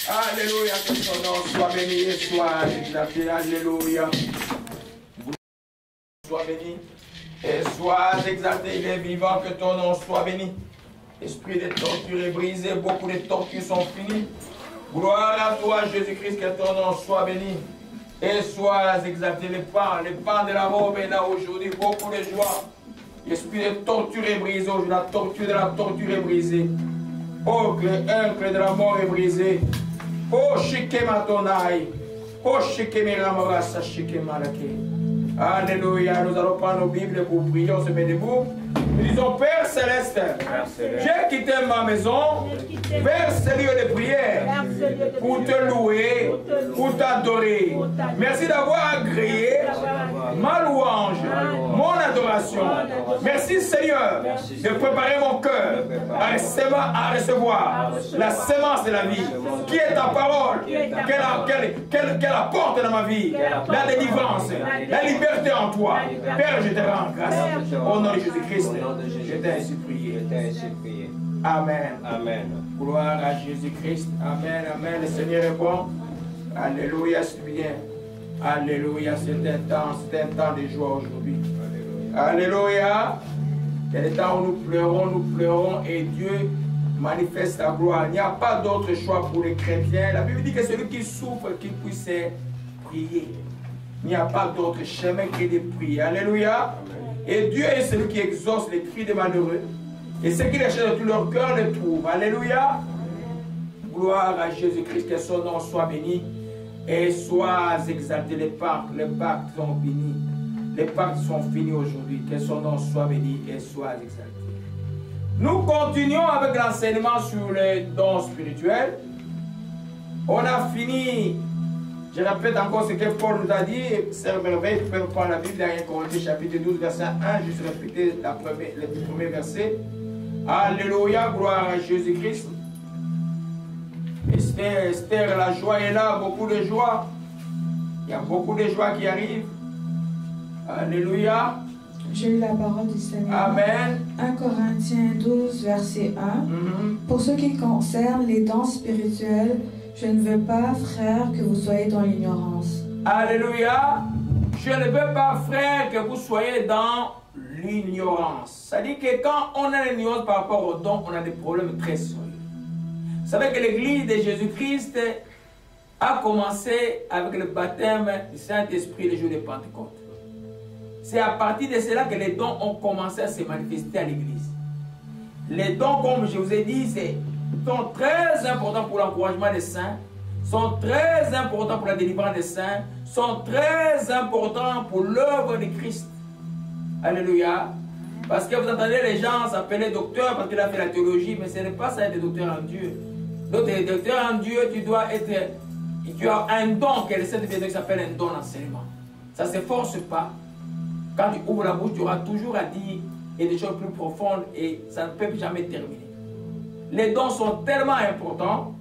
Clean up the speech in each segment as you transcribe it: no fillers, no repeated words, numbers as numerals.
Alléluia, que son nom soit béni et soit exalté. Alléluia. Sois béni et sois exalté. Il est vivant, que ton nom soit béni. Esprit de torture est brisé, beaucoup de tortures sont finies. Gloire à toi, Jésus-Christ, que ton nom soit béni. Et sois exalté. Le pain de la mort est là aujourd'hui, beaucoup de joie. L'esprit de torture est brisé aujourd'hui, la torture de la torture est brisée. Oh, que l'œuvre de la mort est brisé. Oh, Shikema Tonai. Oh, Shikema Ramorasa Shikema Lake. Alléluia. Nous allons prendre nos Bibles pour prier. On se met debout. Nous disons, Père Céleste, j'ai quitté ma maison vers ce lieu de prière pour te louer, pour t'adorer. Merci d'avoir agréé ma louange, mon adoration. Merci Seigneur de préparer mon cœur à recevoir la sémence de la vie, qui est ta parole, qu'elle apporte dans ma vie, la délivrance, la liberté en toi. Père, je te rends grâce. Au nom de Jésus-Christ, je t'ai ainsi prié. Amen. Amen. Gloire à Jésus-Christ. Amen. Amen. Le Seigneur est bon. Alléluia, c'est bien. Alléluia, c'est un temps de joie aujourd'hui. Alléluia. C'est le temps où nous pleurons et Dieu manifeste sa gloire. Il n'y a pas d'autre choix pour les chrétiens. La Bible dit que celui qui souffre, qu'il puisse prier. Il n'y a pas d'autre chemin que de prier. Alléluia. Et Dieu est celui qui exauce les cris des malheureux. Et ceux qui les cherchent de tout leur cœur le trouvent. Alléluia. Gloire à Jésus-Christ, que son nom soit béni. Et sois exalté. Les pactes sont bénis. Les pactes sont finis aujourd'hui. Que son nom soit béni et soit exalté. Nous continuons avec l'enseignement sur les dons spirituels. On a fini. Je répète encore ce que Paul nous a dit. Sœur Merveille, vous pouvez prendre la Bible dans 1 Corinthiens chapitre 12, verset 1, juste répéter les premiers versets. Alléluia, gloire à Jésus-Christ. Esther, la joie est là, beaucoup de joie. Il y a beaucoup de joie qui arrive. Alléluia. J'ai lu la parole du Seigneur. Amen. 1 Corinthiens 12, verset 1. Pour ce qui concerne les dons spirituels, je ne veux pas, frère, que vous soyez dans l'ignorance. Alléluia. Je ne veux pas, frère, que vous soyez dans l'ignorance. C'est-à-dire que quand on a l'ignorance par rapport aux dons, on a des problèmes très sérieux. Vous savez que l'église de Jésus-Christ a commencé avec le baptême du Saint-Esprit le jour de Pentecôte. C'est à partir de cela que les dons ont commencé à se manifester à l'église. Les dons, comme je vous ai dit, sont très importants pour l'encouragement des saints, sont très importants pour la délivrance des saints, sont très importants pour l'œuvre de Christ. Alléluia. Parce que vous entendez les gens s'appeler docteur parce qu'il a fait la théologie, mais ce n'est pas ça être docteur en Dieu. Donc, docteur en Dieu, tu as un don que le Saint-Esprit qui s'appelle un don d'enseignement. Ça ne se force pas. Quand tu ouvres la bouche, tu auras toujours à dire et des choses plus profondes et ça ne peut jamais terminer. Les dons sont tellement importants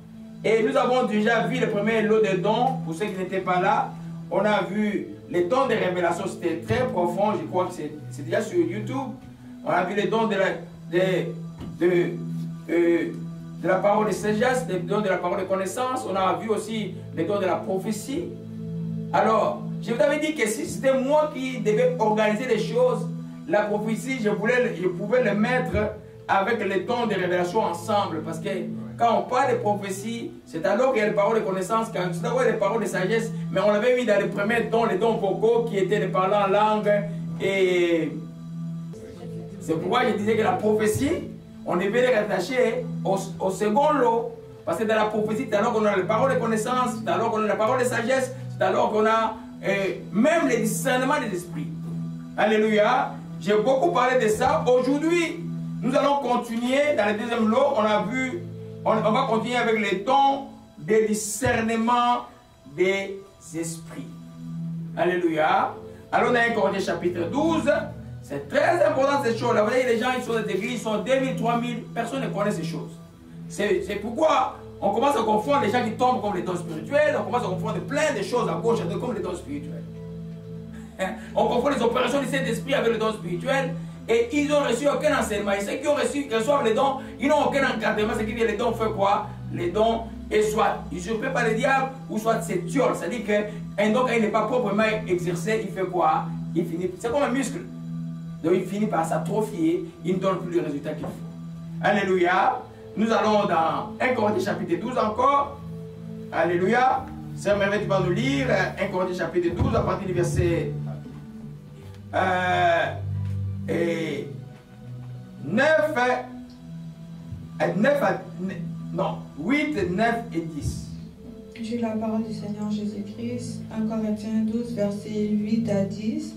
et nous avons déjà vu le premier lot de dons. Pour ceux qui n'étaient pas là, on a vu les dons de révélation, c'était très profond. Je crois que c'est déjà sur YouTube. On a vu les dons de la parole de sagesse, les dons de la parole de connaissance. On a vu aussi les dons de la prophétie. Alors, je vous avais dit que si c'était moi qui devais organiser les choses, la prophétie, je pouvais le mettre avec les dons de révélation ensemble. Parce que quand on parle de prophétie, c'est alors qu'il y a les paroles de connaissance, c'est alors qu'il y a les paroles de sagesse. Mais on l'avait mis dans les premiers dons, les dons vocaux qui étaient les parlants en langue. Et c'est pourquoi je disais que la prophétie, on devait les rattacher au second lot. Parce que dans la prophétie, c'est alors qu'on a les paroles de connaissance, c'est alors qu'on a la parole de sagesse, c'est alors qu'on a même les discernements des esprits. Alléluia. J'ai beaucoup parlé de ça. Aujourd'hui, nous allons continuer dans le deuxième lot. On va continuer avec les dons de discernement des esprits. Alléluia. Alors, on a 1 Corinthiens chapitre 12. C'est très important cette chose. Là, vous voyez, les gens, ils sont dans des églises, ils sont 2000, 3000. Personne ne connaît ces choses. C'est pourquoi on commence à confondre les gens qui tombent comme les dons spirituels. On commence à confondre plein de choses à gauche, à droite, comme les dons spirituels. On confond les opérations du Saint-Esprit avec les dons spirituels. Et ils n'ont reçu aucun enseignement. Et ceux qui reçoivent les dons, ils n'ont aucun encadrement. Ce qui dit les dons fait quoi? Les dons, et soit usurpés par le diable, ou soit c'est tueur. C'est-à-dire qu'un don, quand il n'est pas proprement exercé, il fait quoi? Il finit. C'est comme un muscle. Donc il finit par s'atrophier. Il ne donne plus le résultat qu'il faut. Alléluia. Nous allons dans 1 Corinthiens chapitre 12 encore. Alléluia. Sœur Merveille, tu vas nous lire 1 Corinthiens chapitre 12 à partir du verset 8, 9 et 10. J'ai la parole du Seigneur Jésus-Christ, 1 Corinthiens 12, versets 8 à 10.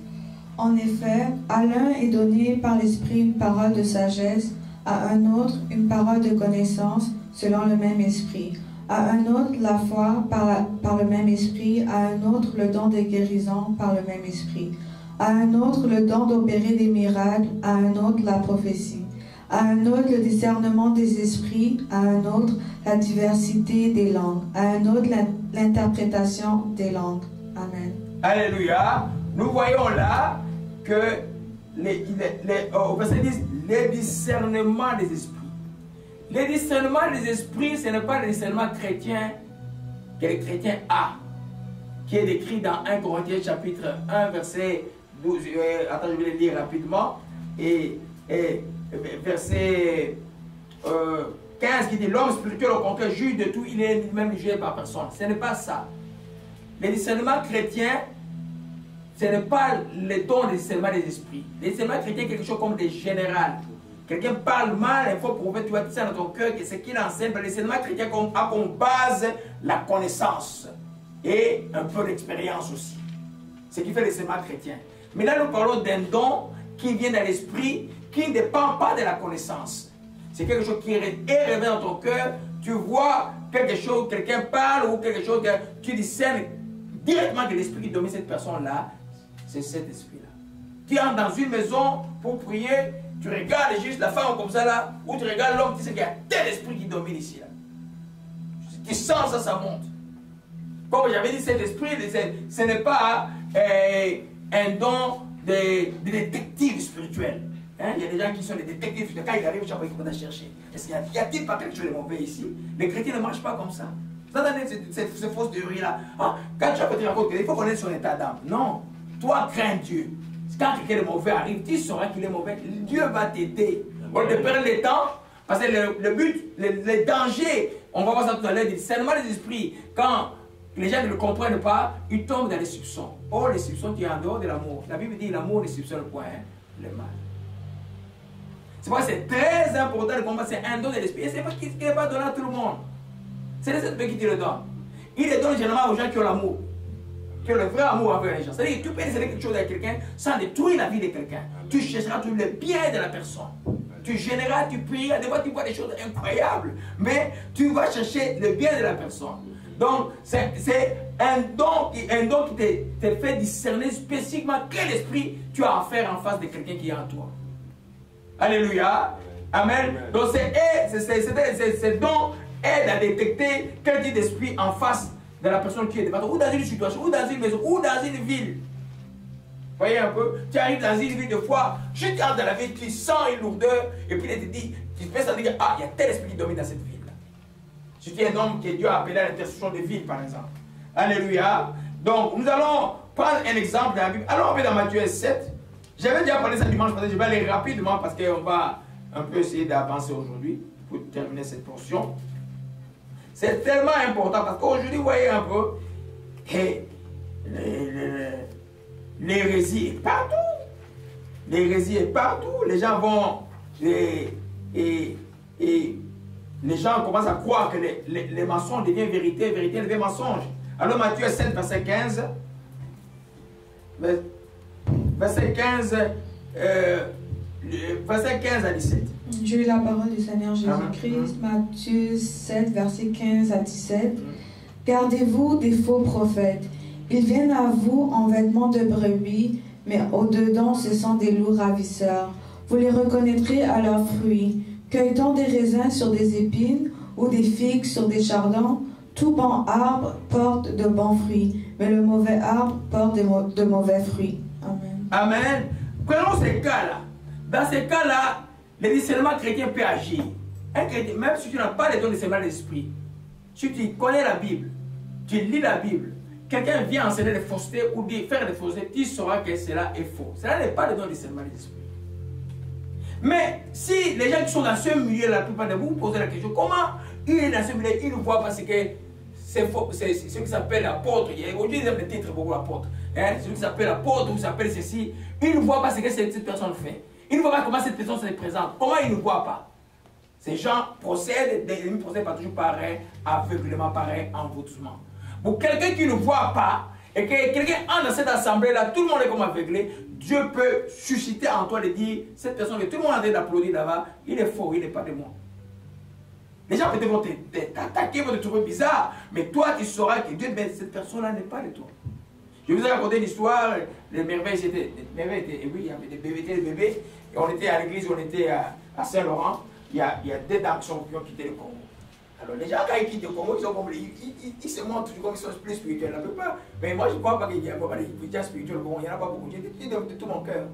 En effet, à l'un est donné par l'Esprit une parole de sagesse, à un autre une parole de connaissance selon le même Esprit, à un autre la foi par le même Esprit, à un autre le don de guérison par le même Esprit, à un autre le don d'opérer des miracles, à un autre la prophétie, à un autre le discernement des esprits, à un autre la diversité des langues, à un autre l'interprétation des langues. Amen. Alléluia. Nous voyons là que au verset 10, les discernements des esprits. Les discernements des esprits, ce n'est pas le discernement chrétien que les chrétiens ont, qui est décrit dans 1 Corinthiens chapitre 1, verset 12. Attends, je vais le lire rapidement. Et verset 15 qui dit: l'homme spirituel au contraire juge de tout, il est lui-même jugé par personne. Ce n'est pas ça. Les discernements chrétiens, ce n'est pas le don des discernements des esprits. Les discernements chrétiens, quelque chose comme des générales. Quelqu'un parle mal, il faut prouver, tu vas dire ça dans ton cœur, que ce qu'il enseigne. Les discernements chrétiens a comme base la connaissance et un peu d'expérience aussi. Ce qui fait les discernements chrétiens. Mais là, nous parlons d'un don qui vient de l'esprit, qui ne dépend pas de la connaissance. C'est quelque chose qui est révélé dans ton cœur. Tu vois quelque chose, quelqu'un parle ou quelque chose que tu discernes directement que l'esprit qui domine cette personne-là, c'est cet esprit-là. Tu entres dans une maison pour prier, tu regardes juste la femme comme ça là, ou tu regardes l'homme, tu sais qu'il y a tel esprit qui domine ici là. Tu sens ça, ça monte. Comme j'avais dit, cet esprit, ce n'est pas un don de détective spirituel. Hein? Il y a des gens qui sont des détectives, quand ils arrivent, chaque fois qu'ils vont chercher. Est-ce qu'il y a-t-il pas quelque chose de mauvais ici? Les chrétiens ne marchent pas comme ça. Vous entendez cette fausse théorie-là? Ah, quand tu as te raconter, il faut connaître son état d'âme. Non. Toi, crains Dieu. Quand quelqu'un de mauvais arrive, tu sauras qu'il est mauvais. Dieu va t'aider. On ne perd le temps, parce que le but, le danger, on va voir ça tout à l'heure, c'est seulement les esprits. Quand les gens ne le comprennent pas, ils tombent dans les soupçons. Or, les soupçons qui sont en dehors de l'amour. La Bible dit l'amour ne soupçonne point le mal. C'est pourquoi c'est très important de comprendre, c'est un don de l'esprit. Et c'est pas qu'il n'est pas donné à tout le monde. C'est l'esprit qui te le donne. Il le donne généralement aux gens qui ont l'amour. Qui ont le vrai amour envers les gens. C'est-à-dire que tu peux essayer quelque chose avec quelqu'un sans détruire la vie de quelqu'un. Tu chercheras tout le bien de la personne. Tu gêneras, tu prieras, des fois tu vois des choses incroyables. Mais tu vas chercher le bien de la personne. Donc, c'est un don qui te fait discerner spécifiquement quel esprit tu as à faire en face de quelqu'un qui est en toi. Alléluia. Amen. Donc, ce don aide à détecter quel type d'esprit en face de la personne qui est devant toi, ou dans une situation, ou dans une maison, ou dans une ville. Voyez un peu, tu arrives dans une ville de foi, juste tu entres dans la ville, tu sens une lourdeur, et puis il te dit, tu peux se dire, ah, il y a tel esprit qui domine dans cette ville-là. Si tu es un homme que Dieu a appelé à l'intercession de ville, par exemple. Alléluia. Donc, nous allons prendre un exemple de la Bible. Allons un peu dans Matthieu 7. J'avais déjà parlé ça dimanche, je vais aller rapidement parce qu'on va un peu essayer d'avancer aujourd'hui pour terminer cette portion. C'est tellement important parce qu'aujourd'hui, vous voyez un peu, l'hérésie est partout. L'hérésie est partout. Les gens vont, les gens commencent à croire que les mensonges deviennent vérité, vérité devient mensonge. Alors Matthieu 7, verset 15. Verset 15 à 17. J'ai eu la parole du Seigneur Jésus-Christ, Matthieu 7, verset 15 à 17. Gardez-vous des faux prophètes. Ils viennent à vous en vêtements de brebis, mais au-dedans, ce sont des loups ravisseurs. Vous les reconnaîtrez à leurs fruits. Cueille-t-on des raisins sur des épines ou des figues sur des chardons? Tout bon arbre porte de bons fruits, mais le mauvais arbre porte de mauvais fruits. Amen. Amen. Prenons ces cas-là. Dans ces cas-là, le discernement chrétien peut agir. Un chrétien, même si tu n'as pas les dons de discernement de l'esprit, si tu connais la Bible, tu lis la Bible, quelqu'un vient enseigner des faussetés ou faire des faussetés, tu sauras que cela est faux. Cela n'est pas le don de discernement de l'esprit. Mais si les gens qui sont dans ce milieu, la plupart de vous posez la question, comment il est dans ce milieu, il ne voit pas ce que c'est ce qui s'appelle apôtre. Aujourd'hui, ils aiment le titre beaucoup apôtre. Hein? Celui qui s'appelle apôtre ou s'appelle ceci, il ne voit pas ce que cette personne fait. Il ne voit pas comment cette personne se présente. Comment il ne voit pas? Ces gens procèdent, ils ne procèdent pas toujours par un aveuglement, par un envoûtement. Pour quelqu'un qui ne voit pas, et que quelqu'un entre dans cette assemblée-là, tout le monde est comme aveuglé, Dieu peut susciter en toi de dire, cette personne que tout le monde est en train d'applaudir là-bas, il est faux, il n'est pas de moi. Les gens peut-être vont t'attaquer, vont te trouver bizarre, mais toi tu sauras que Dieu, ben, cette personne-là n'est pas de toi. Je vous ai raconté une histoire, les merveilles étaient, oui, il y avait des bébés, et on était à l'église, on était à Saint-Laurent, il y a des dames qui ont quitté le Congo. Alors les gens quand ils quittent le Congo, ils se montrent comme ils sont plus spirituels, la plupart. Mais moi je ne crois pas qu'il y a beaucoup de gens spirituels au Congo, il n'y en a pas beaucoup. Je dis de tout mon cœur.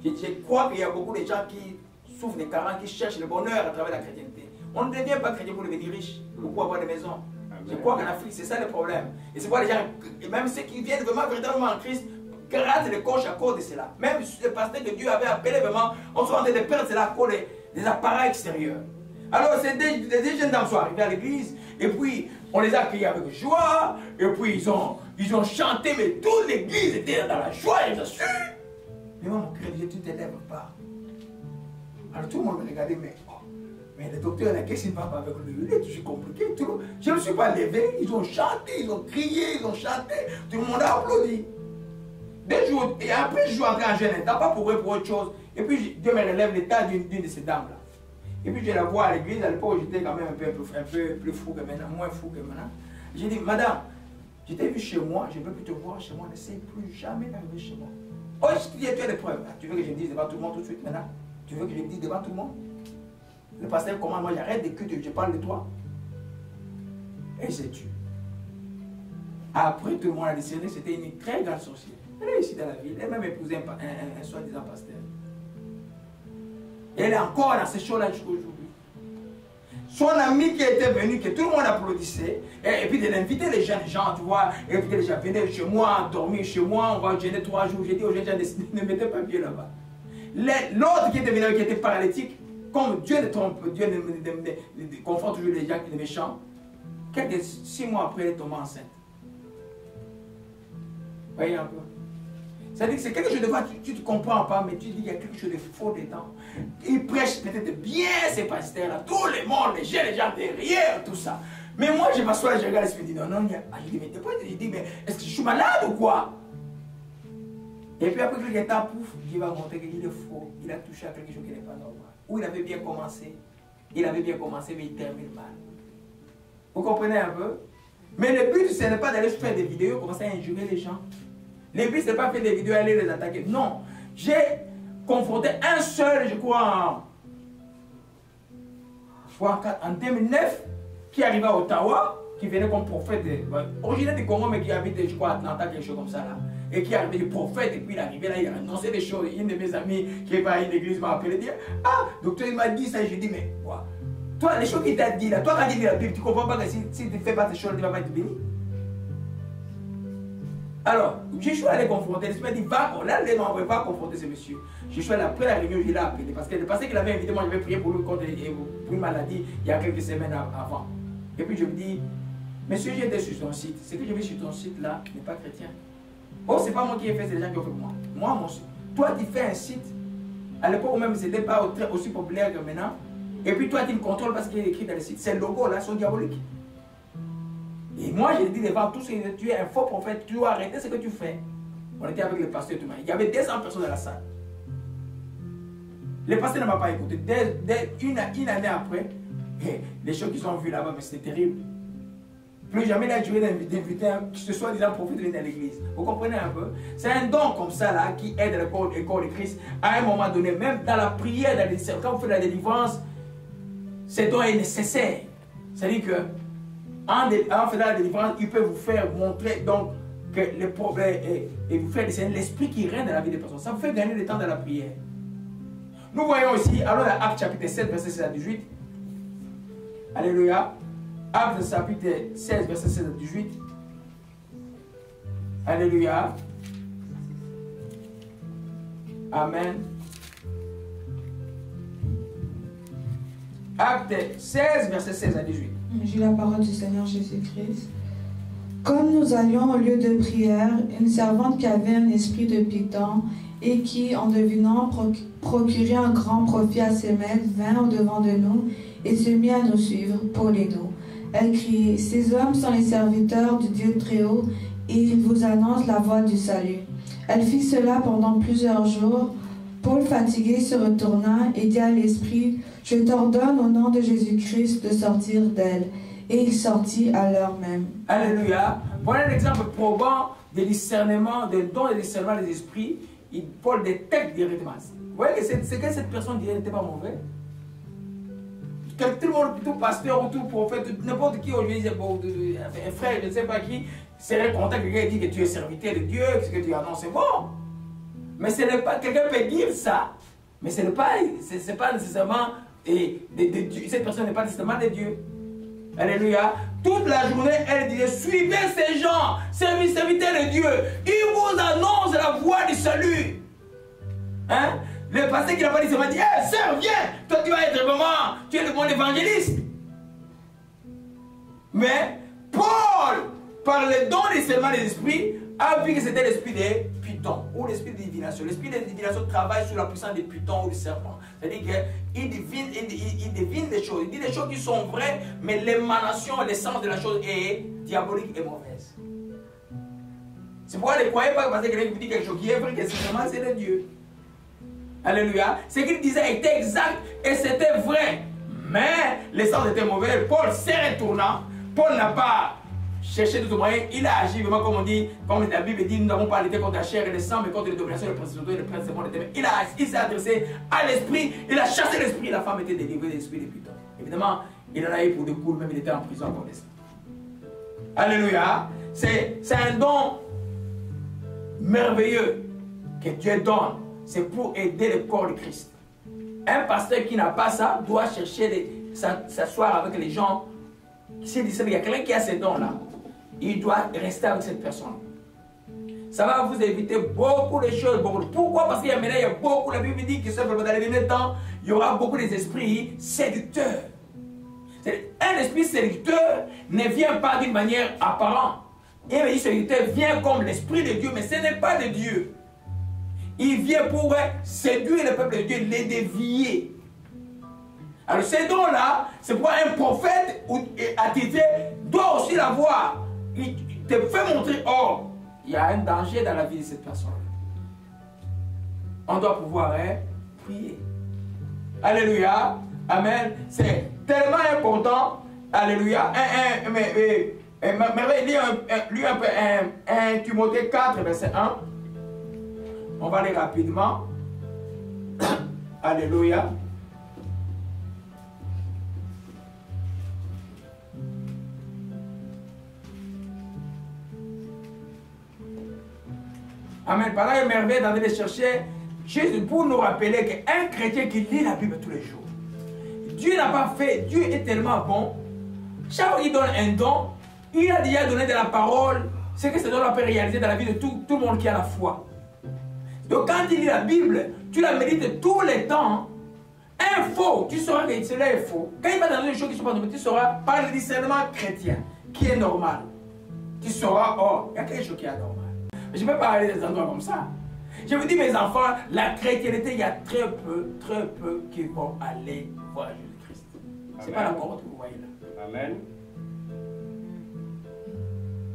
Je crois qu'il y a beaucoup de gens qui souffrent des carences, qui cherchent le bonheur à travers la chrétienté. On ne devient pas chrétien pour devenir riche, pour avoir des maisons. Je crois qu'en Afrique, c'est ça le problème. Et c'est pourquoi les gens, même ceux qui viennent vraiment véritablement en Christ, grattent les coches à cause de cela. Même le pasteur que Dieu avait appelé vraiment, on se en train de perdre cela à cause des appareils extérieurs. Alors, c'est des jeunes dames sont arrivés à l'église, et puis on les a accueillis avec joie, et puis ils ont chanté, mais toute l'église était dans la joie, et je suis. Mais moi, mon cœur disait, tu ne t'élèves pas. Alors tout le monde me regardait, mais le docteur, qu'est-ce qui ne va pas avec lui? Il est toujours compliqué. Je ne me suis pas levé, ils ont chanté, ils ont crié, ils ont chanté, tout le monde a applaudi. 2 jours, et après je suis entré en jeûne, pas pour eux, pour autre chose. Et puis Dieu me relève l'état d'une de ces dames-là. Et puis je la vois à l'église, à l'époque j'étais quand même un peu plus fou que maintenant, moins fou que maintenant. J'ai dit, madame, je t'ai vu chez moi, je ne veux plus te voir chez moi, n'essaie plus jamais d'arriver chez moi. Oh, je te dis, tu as des preuves. Tu veux que je me dise devant tout le monde tout de suite maintenant? Tu veux que je me dise devant tout le monde? Le pasteur commande, moi j'arrête de que je parle de toi. Et c'est tu. Après tout le monde a discerné, c'était une très grande sorcière. Elle est ici dans la ville, elle a même épousé un soi-disant pasteur. Et elle est encore dans ces choses-là jusqu'aujourd'hui. Son ami qui était venu, que tout le monde applaudissait, et puis de l'inviter les jeunes gens, tu vois, et puis les gens venaient chez moi, dormir chez moi, on va jeûner 3 jours. J'ai dit aux jeunes gens, ne mettez pas pied là-bas. L'autre qui était venu, qui était paralytique, comme Dieu ne trompe, Dieu ne confronte toujours les gens qui sont méchants, quelques 6 mois après, elle est tombée enceinte. Voyez un peu. C'est-à-dire que c'est quelque chose de vrai, tu ne comprends pas, mais tu dis qu'il y a quelque chose de faux dedans. Il prêche peut-être bien ces pasteurs-là, tout le monde, les gens derrière, tout ça. Mais moi, je m'assois, je regarde, je me dis, non, je dis, mais t'es pas, je dis, mais est-ce que je suis malade ou quoi? Et puis après quelques temps, pouf, Dieu va montrer qu'il est faux, il a touché à quelque chose qui n'est pas normal. Ou il avait bien commencé, mais il termine mal. Vous comprenez un peu? Mais le but, ce n'est pas d'aller faire des vidéos, commencer à injurer les gens. Le but, ce n'est pas faire des vidéos et aller les attaquer. Non. J'ai confronté un seul, je crois, en 2009, qui arriva à Ottawa, qui venait comme prophète, originaire du Congo, mais qui habite, je crois, à Atlanta, quelque chose comme ça, là. Et qui arrivait du prophète, et puis il arrivait là, il a annoncé des choses. Une de mes amies qui va à une église m'a appelé, dire, ah, docteur, il m'a dit ça, et je dis, mais quoi? Toi, les choses qu'il t'a dit là, toi, quand tu lis la Bible, tu ne comprends pas que si tu ne fais pas ces choses, tu ne vas pas être béni. Alors, je suis allé confronter, l'esprit m'a dit, va, là, les gens ne pas confronter ce monsieur. Je suis allé après la réunion, je l'ai appelé, parce que le passé qu'il avait invité, moi, j'avais prié pour lui contre une maladie il y a quelques semaines avant. Et puis je me dis, monsieur, j'étais sur ton site, ce que j'ai vu sur ton site là n'est pas chrétien. Oh, c'est pas moi qui ai fait, c'est les gens qui ont fait pour moi. Moi, mon site. Toi, tu fais un site, à l'époque même, ce n'était pas aussi populaire que maintenant. Et puis toi, tu me contrôles parce qu'il est écrit dans le site. Ces logos là sont diaboliques. Et moi, je dis devant tous ceux qui tu es un faux prophète, tu dois arrêter ce que tu fais. On était avec le pasteur tout le monde. Il y avait 200 personnes dans la salle. Le pasteur ne m'a pas écouté. Une année après, les choses qu'ils ont vues là-bas, mais c'était terrible. Plus jamais il a duré d'inviter que ce soit disant prophète de l'église. Vous comprenez un peu? C'est un don comme ça là qui aide le corps de Christ à un moment donné, même dans la prière, quand vous faites la délivrance, ce don est nécessaire. C'est-à-dire que en faisant la délivrance, il peut vous faire montrer donc que le problème et vous faire descendre l'esprit qui règne dans la vie des personnes. Ça vous fait gagner le temps de la prière. Nous voyons ici, alors dans Actes chapitre 7, verset 16 à 18. Alléluia. Actes chapitre 16, verset 16 à 18. Alléluia. Amen. Acte 16, verset 16 à 18. J'ai la parole du Seigneur Jésus-Christ. Comme nous allions au lieu de prière, une servante qui avait un esprit de python et qui, en devinant procurer un grand profit à ses maîtres, vint au-devant de nous et se mit à nous suivre pour les nous. Elle criait, « Ces hommes sont les serviteurs du Dieu Très-Haut et ils vous annoncent la voie du salut. » Elle fit cela pendant plusieurs jours. Paul, fatigué, se retourna et dit à l'esprit, « Je t'ordonne au nom de Jésus-Christ de sortir d'elle. » Et il sortit à l'heure même. Alléluia. Voilà un exemple probant de discernement, de don et discernement des esprits. Paul détecte directement. Vous voyez que c'est que cette personne qui n'était pas mauvais. Tout le monde, tout pasteur ou tout prophète, n'importe qui aujourd'hui, un frère, je ne sais pas qui, serait content que quelqu'un dise que tu es serviteur de Dieu, que tu annonces, c'est bon. Mais ce n'est pas, quelqu'un peut dire ça, mais ce n'est pas, nécessairement de Dieu. Cette personne n'est pas nécessairement de Dieu. Alléluia. Toute la journée, elle disait, suivez ces gens, serviteurs de Dieu. Ils vous annoncent la voie du salut. Hein? Le pasteur qui n'a pas dit, il m'a dit, hey, sœur, viens, toi tu vas être vraiment, tu es le bon évangéliste. Mais Paul, par le don des serments des esprits, a vu que c'était l'esprit des Python, ou l'esprit de divination. L'esprit de divination travaille sur la puissance des Pythons ou des serpents. C'est-à-dire qu'il devine des choses, il dit des choses qui sont vraies, mais l'émanation, l'essence de la chose est diabolique et mauvaise. C'est pourquoi ne croyez pas parce que quelqu'un vous dit quelque chose qui est vrai, que c'est de Dieu. Alléluia. Ce qu'il disait était exact et c'était vrai. Mais l'essence était mauvaise. Paul s'est retournant. Paul n'a pas cherché de tout moyen. Il a agi vraiment comme on dit, comme la Bible dit, nous n'avons pas lutté contre la chair et le sang, mais contre les dominations, les principautés et les princes de monde. Il s'est adressé à l'esprit. Il a chassé l'esprit. La femme était délivrée de l'esprit des Pythons. Évidemment, il en a eu pour des coups. Même il était en prison pour ça. Alléluia. C'est un don merveilleux que Dieu donne. C'est pour aider le corps de Christ. Un pasteur qui n'a pas ça doit chercher s'asseoir avec les gens. S'il dit qu'il y a quelqu'un qui a ces dons-là, il doit rester avec cette personne. Ça va vous éviter beaucoup de choses. Pourquoi? Parce qu'il y a maintenant, il y a beaucoup, la Bible dit que dans les derniers temps, il y aura beaucoup d'esprits séducteurs. Un esprit séducteur ne vient pas d'une manière apparente. Et l'esprit séducteur vient comme l'esprit de Dieu, mais ce n'est pas de Dieu. Il vient pour séduire le peuple de Dieu, les dévier. Alors ces dons-là, c'est pour un prophète attitré doit aussi l'avoir. Il te fait montrer, oh, il y a un danger dans la vie de cette personne. On doit pouvoir prier. Alléluia. Amen. C'est tellement important. Alléluia. Lui un peu 1 Timothée 4, verset 1. On va aller rapidement. Alléluia. Amen. Par là, il est merveilleux d'aller chercher Jésus pour nous rappeler qu'un chrétien qui lit la Bible tous les jours, Dieu n'a pas fait, Dieu est tellement bon. Chaque fois qu'il donne un don, il a déjà donné de la parole, ce que ce don peut réaliser dans la vie de tout le monde qui a la foi. Donc quand tu lis la Bible, tu la médites tous les temps. Un faux, tu sauras que cela est faux. Quand il va dans une chose qui ne sont pas normales, tu sauras par le discernement chrétien, qui est normal. Tu sauras, oh, il y a quelque chose qui est anormal. Je ne peux pas aller dans des endroits comme ça. Je vous dis, mes enfants, la chrétienté, il y a très peu qui vont aller voir Jésus-Christ. Ce n'est pas la porte que vous voyez là. Amen.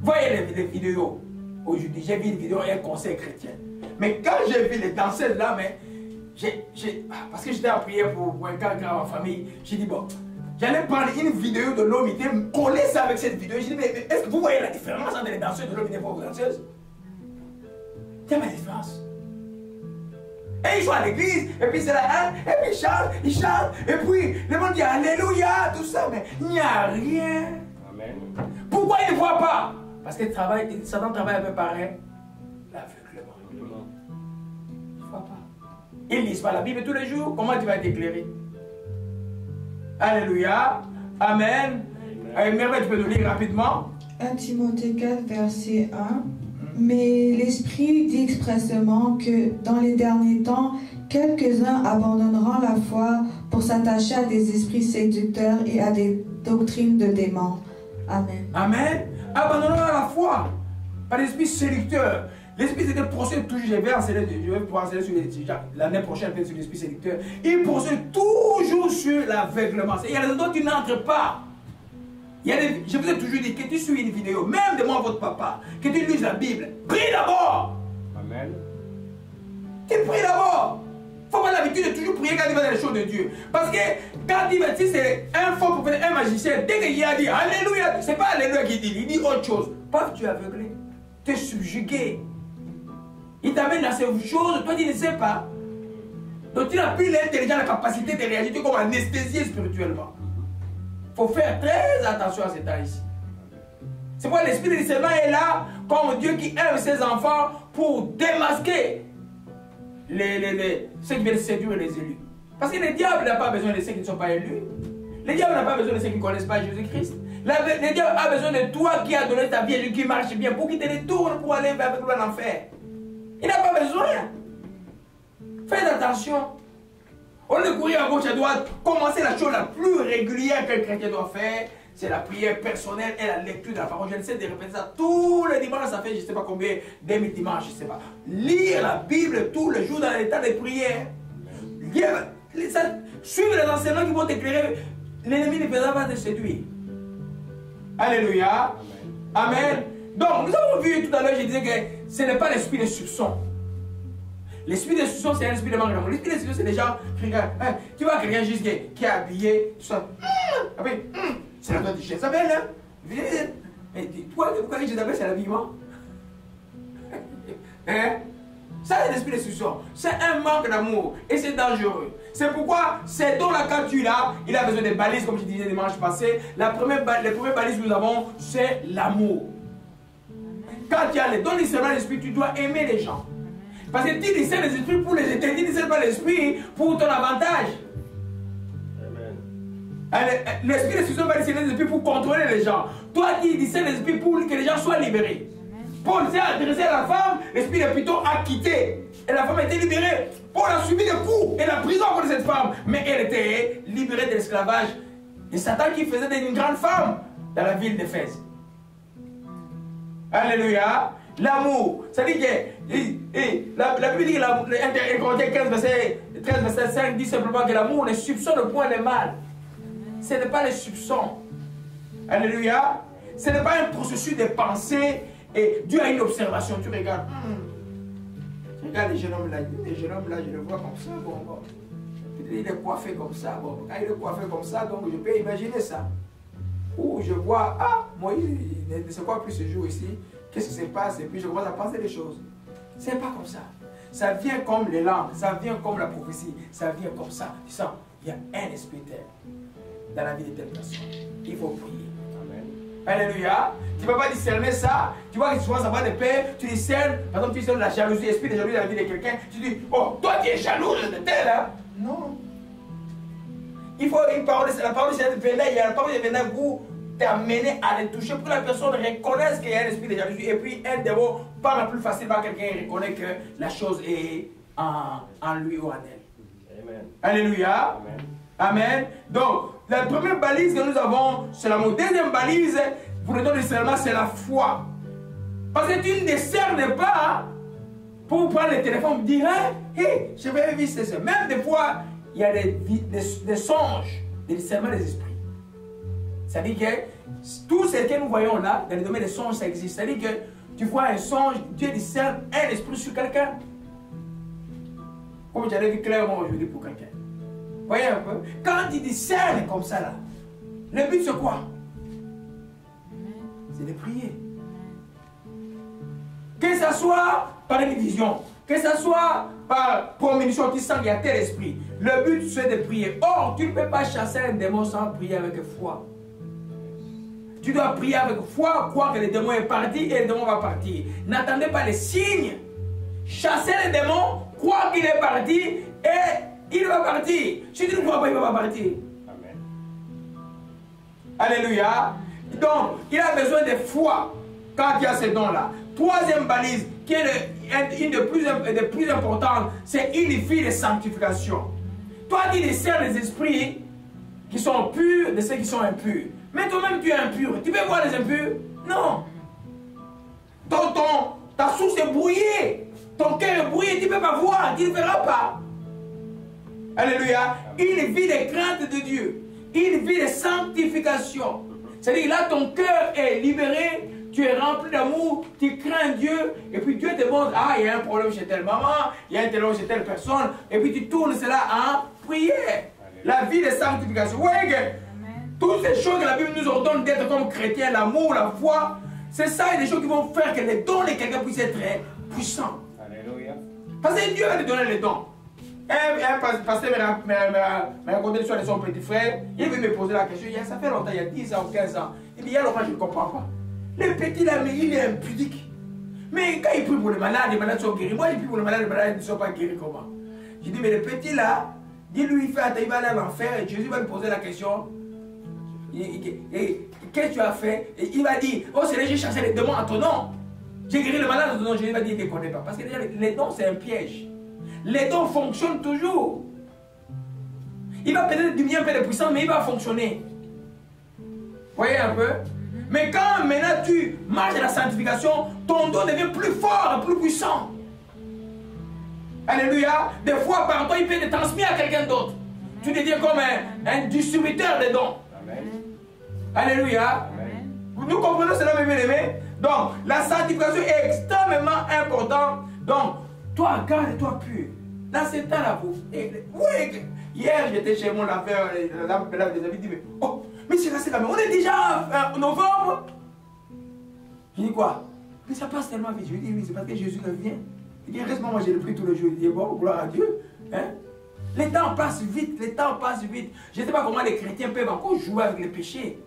Voyez les vidéos. Aujourd'hui, j'ai vu une vidéo et un conseil chrétien. Mais quand j'ai vu les danseuses là, mais parce que j'étais en prière pour un cas grave en famille, j'ai dit bon, j'allais prendre une vidéo de l'homme, il coller ça avec cette vidéo. J'ai dit, mais est-ce que vous voyez la différence entre les danseuses de l'homme et les danseuses? Il y a ma différence. Et ils sont à l'église, et puis c'est là, hein, et puis ils chantent, et puis le monde dit Alléluia, tout ça, mais il n'y a rien. Amen. Pourquoi ils ne voient pas? Parce que Satan travaille un peu pareil. L'aveuglement. Ils ne voient pas. Ils ne lisent pas la Bible tous les jours. Comment tu vas être éclairé? Alléluia. Amen. Merveille, tu peux nous lire rapidement. 1 Timothée 4, verset 1. Mais l'Esprit dit expressément que dans les derniers temps, quelques-uns abandonneront la foi pour s'attacher à des esprits séducteurs et à des doctrines de démons. Amen. Amen. Abandonnons la foi par l'esprit séducteur. L'esprit séducteur procède toujours. Je vais pouvoir enseigner sur l'année prochaine sur l'esprit séducteur. Il procède toujours sur l'aveuglement. Il y a des endroits où tu n'entres pas. Je vous ai toujours dit que tu suis une vidéo, même de moi, votre papa, que tu lises la Bible. Prie d'abord. Amen. Tu pries d'abord. Il faut avoir l'habitude de toujours prier quand il va dans les choses de Dieu. Parce que quand il va dire c'est un faux prophète, un magicien, dès qu'il a dit Alléluia, c'est pas Alléluia qu'il dit, il dit autre chose. Paf, tu es aveuglé. Tu es subjugué. Il t'amène dans ces choses, toi tu ne sais pas. Donc tu n'as plus l'intelligence, la capacité de réagir, tu es comme anesthésié spirituellement. Il faut faire très attention à ces temps-ci. C'est pourquoi l'esprit de discernement est là comme Dieu qui aime ses enfants pour démasquer ceux qui viennent séduire les élus. Parce que le diable n'a pas besoin de ceux qui ne sont pas élus. Le diable n'a pas besoin de ceux qui ne connaissent pas Jésus-Christ. Le diable a besoin de toi qui as donné ta vie à Dieu, qui marche bien, pour qu'il te détourne pour aller vers l'enfer. Il n'a pas besoin. Faites attention. Au lieu de courir à gauche et à droite, commencez la chose la plus régulière qu'un chrétien doit faire. C'est la prière personnelle et la lecture de la parole. Je ne sais de répéter ça tous les dimanches. Ça fait je ne sais pas combien, 2000 dimanches, je ne sais pas. Lire la Bible tous les jours dans l'état de prière. Suivre les enseignements qui vont t'éclairer. L'ennemi ne peut pas te séduire. Alléluia. Amen. Donc, nous avons vu tout à l'heure, je disais que ce n'est pas l'esprit de soupçon. L'esprit de soupçon, c'est un esprit de manque d'amour. L'esprit de soupçon, c'est des gens qui regardent. Tu vois quelqu'un juste qui est habillé, tout ça. Après, c'est la toi de Jézabel, hein? Mais pourquoi Jézabel, c'est l'habillement? Hein? Ça, c'est l'esprit de soupçon. C'est un manque d'amour et c'est dangereux. C'est pourquoi c'est dans la quand tu l'as, il a besoin de balises, comme je disais dimanche passé. Les premières balises que nous avons, c'est l'amour. Quand tu as les dons du Seigneur l'esprit, tu dois aimer les gens. Parce que tu discernes les esprits pour les éteindre, tu ne discernes pas l'esprit pour ton avantage. L'esprit de soupçon va discerner les esprits pour contrôler les gens. Toi, tu discernes les esprits pour que les gens soient libérés. Paul s'est adressé à la femme, l'esprit de Python a quitté. Et la femme a été libérée. Paul a subi des coups et la prison contre cette femme. Mais elle était libérée de l'esclavage de Satan qui faisait d'une grande femme dans la ville d'Éphèse. Alléluia. L'amour. Ça dit que la Bible dit que 1 Corinthiens 15, verset 5 dit simplement que l'amour ne soupçonne point le mal. Ce n'est pas le soupçon. Alléluia. Ce n'est pas un processus de pensée. Et Dieu a une observation. Tu regardes. Tu regardes les jeunes hommes là. Je le vois comme ça. Bon. Il est coiffé comme ça. Bon. Quand il est coiffé comme ça, donc je peux imaginer ça. Ou je vois, Moïse ne sait quoi plus ce jour ici. Qu'est-ce qui se passe? Et puis je commence à penser des choses. C'est pas comme ça. Ça vient comme les langues. Ça vient comme la prophétie. Ça vient comme ça. Tu sens, il y a un esprit dans la vie de telle personne. Il faut prier. Alléluia. Tu ne vas pas discerner ça. Tu vois que souvent ça va de paix. Tu discernes. Par exemple, tu discernes la jalousie, l'esprit de jalousie dans la vie de quelqu'un. Tu dis, oh, toi tu es jaloux de tel. Hein? Non. Il faut une parole. La parole de Seigneur. Il y a la parole de Seigneur vous t'amener à les toucher pour que la personne reconnaisse qu'il y a un esprit de jalousie. Et puis un démon parle plus facilement. Quelqu'un reconnaît que la chose est en lui ou en elle. Amen. Alléluia. Amen. Amen. Donc, la première balise que nous avons, c'est l'amour. Deuxième balise, pour le don du discernement, c'est la foi. Parce que tu ne discernes pas pour prendre le téléphone et dire, hey, je vais visiter ça. Même des fois, il y a des songes, des discernements des esprits. C'est-à-dire que tout ce que nous voyons là, dans le domaine des songes, ça existe. C'est-à-dire que tu vois un songe, Dieu discerne un esprit sur quelqu'un. Comme j'avais vu clairement aujourd'hui pour quelqu'un. Voyez un peu. Quand il discerne comme ça là, le but c'est quoi? C'est de prier. Que ce soit par une vision, que ce soit par prémonition, tu sens qu'il y a tel esprit. Le but c'est de prier. Or, tu ne peux pas chasser un démon sans prier avec foi. Tu dois prier avec foi, croire que le démon est parti et le démon va partir. N'attendez pas les signes. Chassez le démon, croire qu'il est parti et il va partir. Si tu ne crois pas, il ne va pas partir. Amen. Alléluia. Donc, il a besoin de foi quand il y a ces dons-là. Troisième balise, qui est une des plus importantes, c'est une vie de sanctification. Toi, tu discernes les esprits qui sont purs de ceux qui sont impurs. Mais toi-même, tu es impur. Tu peux voir les impurs? Non. Ta source est brouillée. Ton cœur est brouillé. Tu ne peux pas voir. Tu ne verras pas. Alléluia. Une vie de crainte de Dieu. Une vie de sanctification. C'est-à-dire là, ton cœur est libéré. tu es rempli d'amour, tu crains Dieu, et puis Dieu te montre, ah, il y a un problème chez telle maman, il y a un problème chez telle personne, et puis tu tournes cela en prière. La vie de sanctification. Oui, toutes ces choses que la Bible nous ordonne d'être comme chrétiens, l'amour, la foi, c'est ça, et des choses qui vont faire que les dons de quelqu'un puissent être puissants. Alléluia. Parce que Dieu va te donner les dons. Un pasteur m'a raconté l'histoire de son petit frère. Il veut me poser la question. Ça fait longtemps, il y a 10 ans ou 15 ans. Il dit, il y a longtemps, je ne comprends pas. Le petit là, mais il est impudique. Mais quand il prie pour les malades sont guéris. Moi, je prie pour les malades ne sont pas guéris. Comment? Je dis, mais le petit là, dis-lui, il va aller à l'enfer et Jésus va lui poser la question. Qu'est-ce que tu as fait? Et il va dire, oh Seigneur, j'ai chassé les démons en ton nom. J'ai guéri le malade en ton nom. Jésus va dire, il ne connaît pas. Parce que déjà, les dons, c'est un piège. Les dons fonctionnent toujours. Il va peut-être diminuer un peu de puissance, mais il va fonctionner. Vous voyez un peu? Mais quand maintenant tu marches dans la sanctification, ton don devient plus fort, plus puissant. Alléluia. Des fois, par toi, il peut être transmis à quelqu'un d'autre. Tu deviens comme un distributeur de dons. Amen. Alléluia. Amen. Nous comprenons cela, mes bien-aimés? Donc, la sanctification est extrêmement importante. Donc, toi, garde-toi pur. Dans ce temps-là, oui, hier, j'étais chez mon affaire, la des amis dit, mais, oh, mais c'est là, c'est quand même, on est déjà en novembre. Je dis quoi? Mais ça passe tellement vite. Je lui dis, oui, c'est parce que Jésus revient. Il dit, reste moi, j'ai le pris tout le jour. Il dit, bon, gloire à Dieu. Hein? Les temps passent vite, les temps passent vite. Je ne sais pas comment les chrétiens peuvent encore jouer avec les péchés.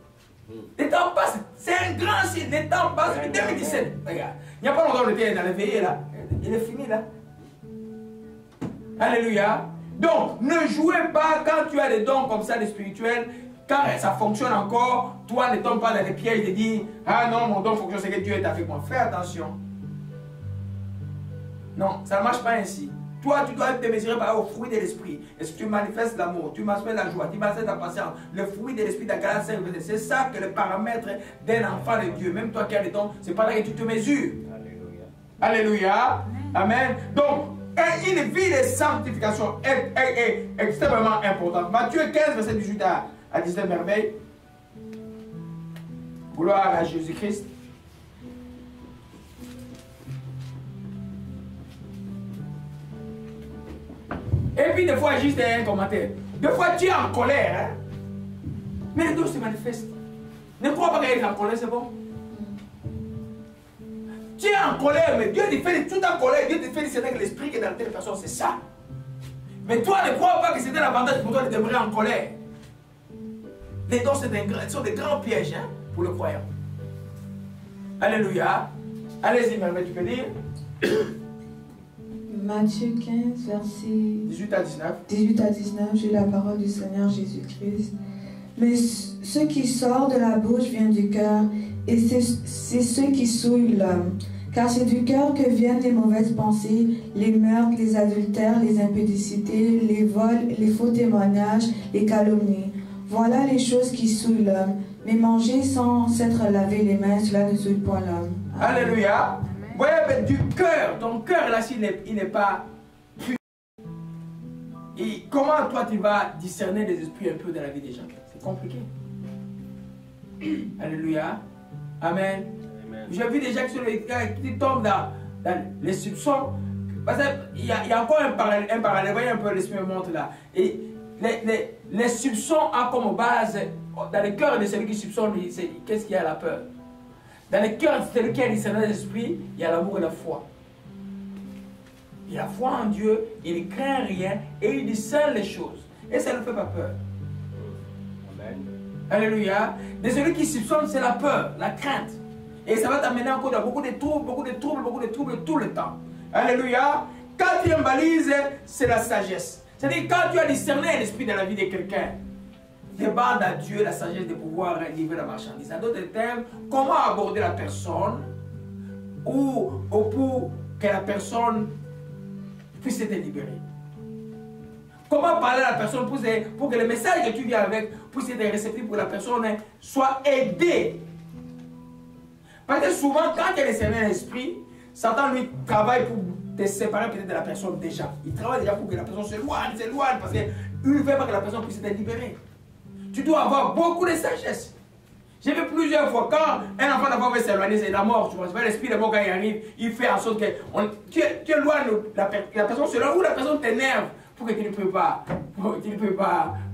Les temps passent, c'est un grand signe, les temps passent vite. 2017, regarde, il n'y a pas longtemps, on était dans les veillées là. Il est fini là. Alléluia. Donc, ne jouez pas quand tu as des dons comme ça, des spirituels, quand ça fonctionne encore, toi ne tombes pas dans les pièges de dire, ah non, mon don fonctionne, c'est que Dieu est avec moi. Fais attention. Non, ça ne marche pas ainsi. Toi, tu dois te mesurer par au fruit de l'esprit. Est-ce que tu manifestes l'amour, tu manifestes la joie, tu manifestes la patience, le fruit de l'esprit dans Galates 5, c'est ça que le paramètre d'un enfant de Dieu. Même toi qui as des dons, c'est pas là que tu te mesures. Alléluia. Alléluia. Amen. Donc, une vie de sanctification est extrêmement importante. Matthieu 15, verset 18 à 19 merveilles. Gloire à Jésus-Christ. Et puis des fois, juste un commentaire. Des fois, tu es en colère. Hein? Mais les dons se manifestent. Ne crois pas qu'elle est en colère, c'est bon. Tu es en colère, mais Dieu te fait tout en colère. Dieu te fait discerner que l'esprit qui est dans telle personne, c'est ça. Mais toi, ne crois pas que c'était l'avantage pour toi de demeurer en colère. Les dons sont des grands pièges hein, pour le croyant. Alléluia. Allez-y, Merveille, tu peux dire. Matthieu 15, verset 18 à 19. 18 à 19, j'ai la parole du Seigneur Jésus-Christ. Mais ce qui sort de la bouche vient du cœur, et c'est ce qui souille l'homme. Car c'est du cœur que viennent les mauvaises pensées, les meurtres, les adultères, les impudicités, les vols, les faux témoignages, les calomnies. Voilà les choses qui souillent l'homme. Mais manger sans s'être lavé les mains, cela ne souille point l'homme. Alléluia. Oui, mais du cœur, ton cœur là, s'il n'est pas pur. Et comment toi tu vas discerner les esprits un peu dans la vie des gens? C'est compliqué. Alléluia. Amen. J'ai vu des gens qui tombent dans les soupçons. Parce qu'il y a encore un parallèle. Voyez un peu, l'esprit me montre là. Et les soupçons ont comme base, dans le cœur de celui qui soupçonne, qu'est-ce qu'il y a la peur? Dans le cœur de celui qui a discerné l'esprit, il y a l'amour et la foi. Il a foi en Dieu, il ne craint rien et il discerne les choses. Et ça ne fait pas peur. Amen. Alléluia. De celui qui soupçonne, c'est la peur, la crainte. Et ça va t'amener encore dans beaucoup de troubles tout le temps. Alléluia. Quatrième balise, c'est la sagesse. C'est-à-dire quand tu as discerné l'esprit dans la vie de quelqu'un, demande à Dieu la sagesse de pouvoir livrer la marchandise. En d'autres termes, comment aborder la personne ou pour que la personne puisse être libérée. Comment parler à la personne pour que le message que tu viens avec puisse être réceptif pour que la personne soit aidée. Parce que souvent, quand il y a discerné l'esprit, Satan lui travaille pour te séparer peut-être de la personne déjà. Il travaille déjà pour que la personne s'éloigne, parce qu'il ne veut pas que la personne puisse être libérée. Tu dois avoir beaucoup de sagesse. J'ai vu plusieurs fois, quand un enfant d'enfant veut s'éloigner, c'est la mort, tu vois. L'esprit de mort, quand il arrive, il fait en sorte que tu éloignes la personne s'éloigne ou la personne t'énerve pour que tu ne peux pas,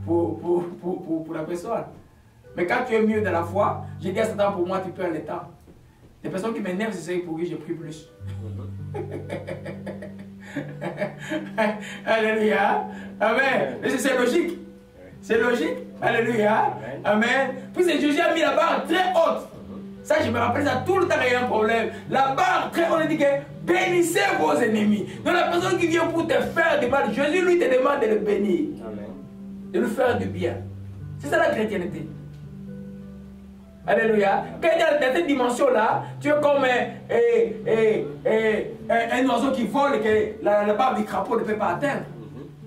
pour la personne. Mais quand tu es mieux dans la foi, j'ai dit à Satan, pour moi, tu perds le temps. Les personnes qui m'énervent, c'est celles pour qui j'ai pris plus. Alléluia. Amen. Et c'est logique. C'est logique. Alléluia. Amen. Puis Jésus a mis la barre très haute. Ça, je me rappelle ça tout le temps qu'il y a un problème. La barre très haute, on dit que bénissez vos ennemis. Donc la personne qui vient pour te faire du mal, Jésus lui te demande de le bénir. Amen. De lui faire du bien. C'est ça la chrétienté. Alléluia. Quand il y a dans cette dimension-là, tu es comme un oiseau qui vole et que la barbe du crapaud ne peut pas atteindre.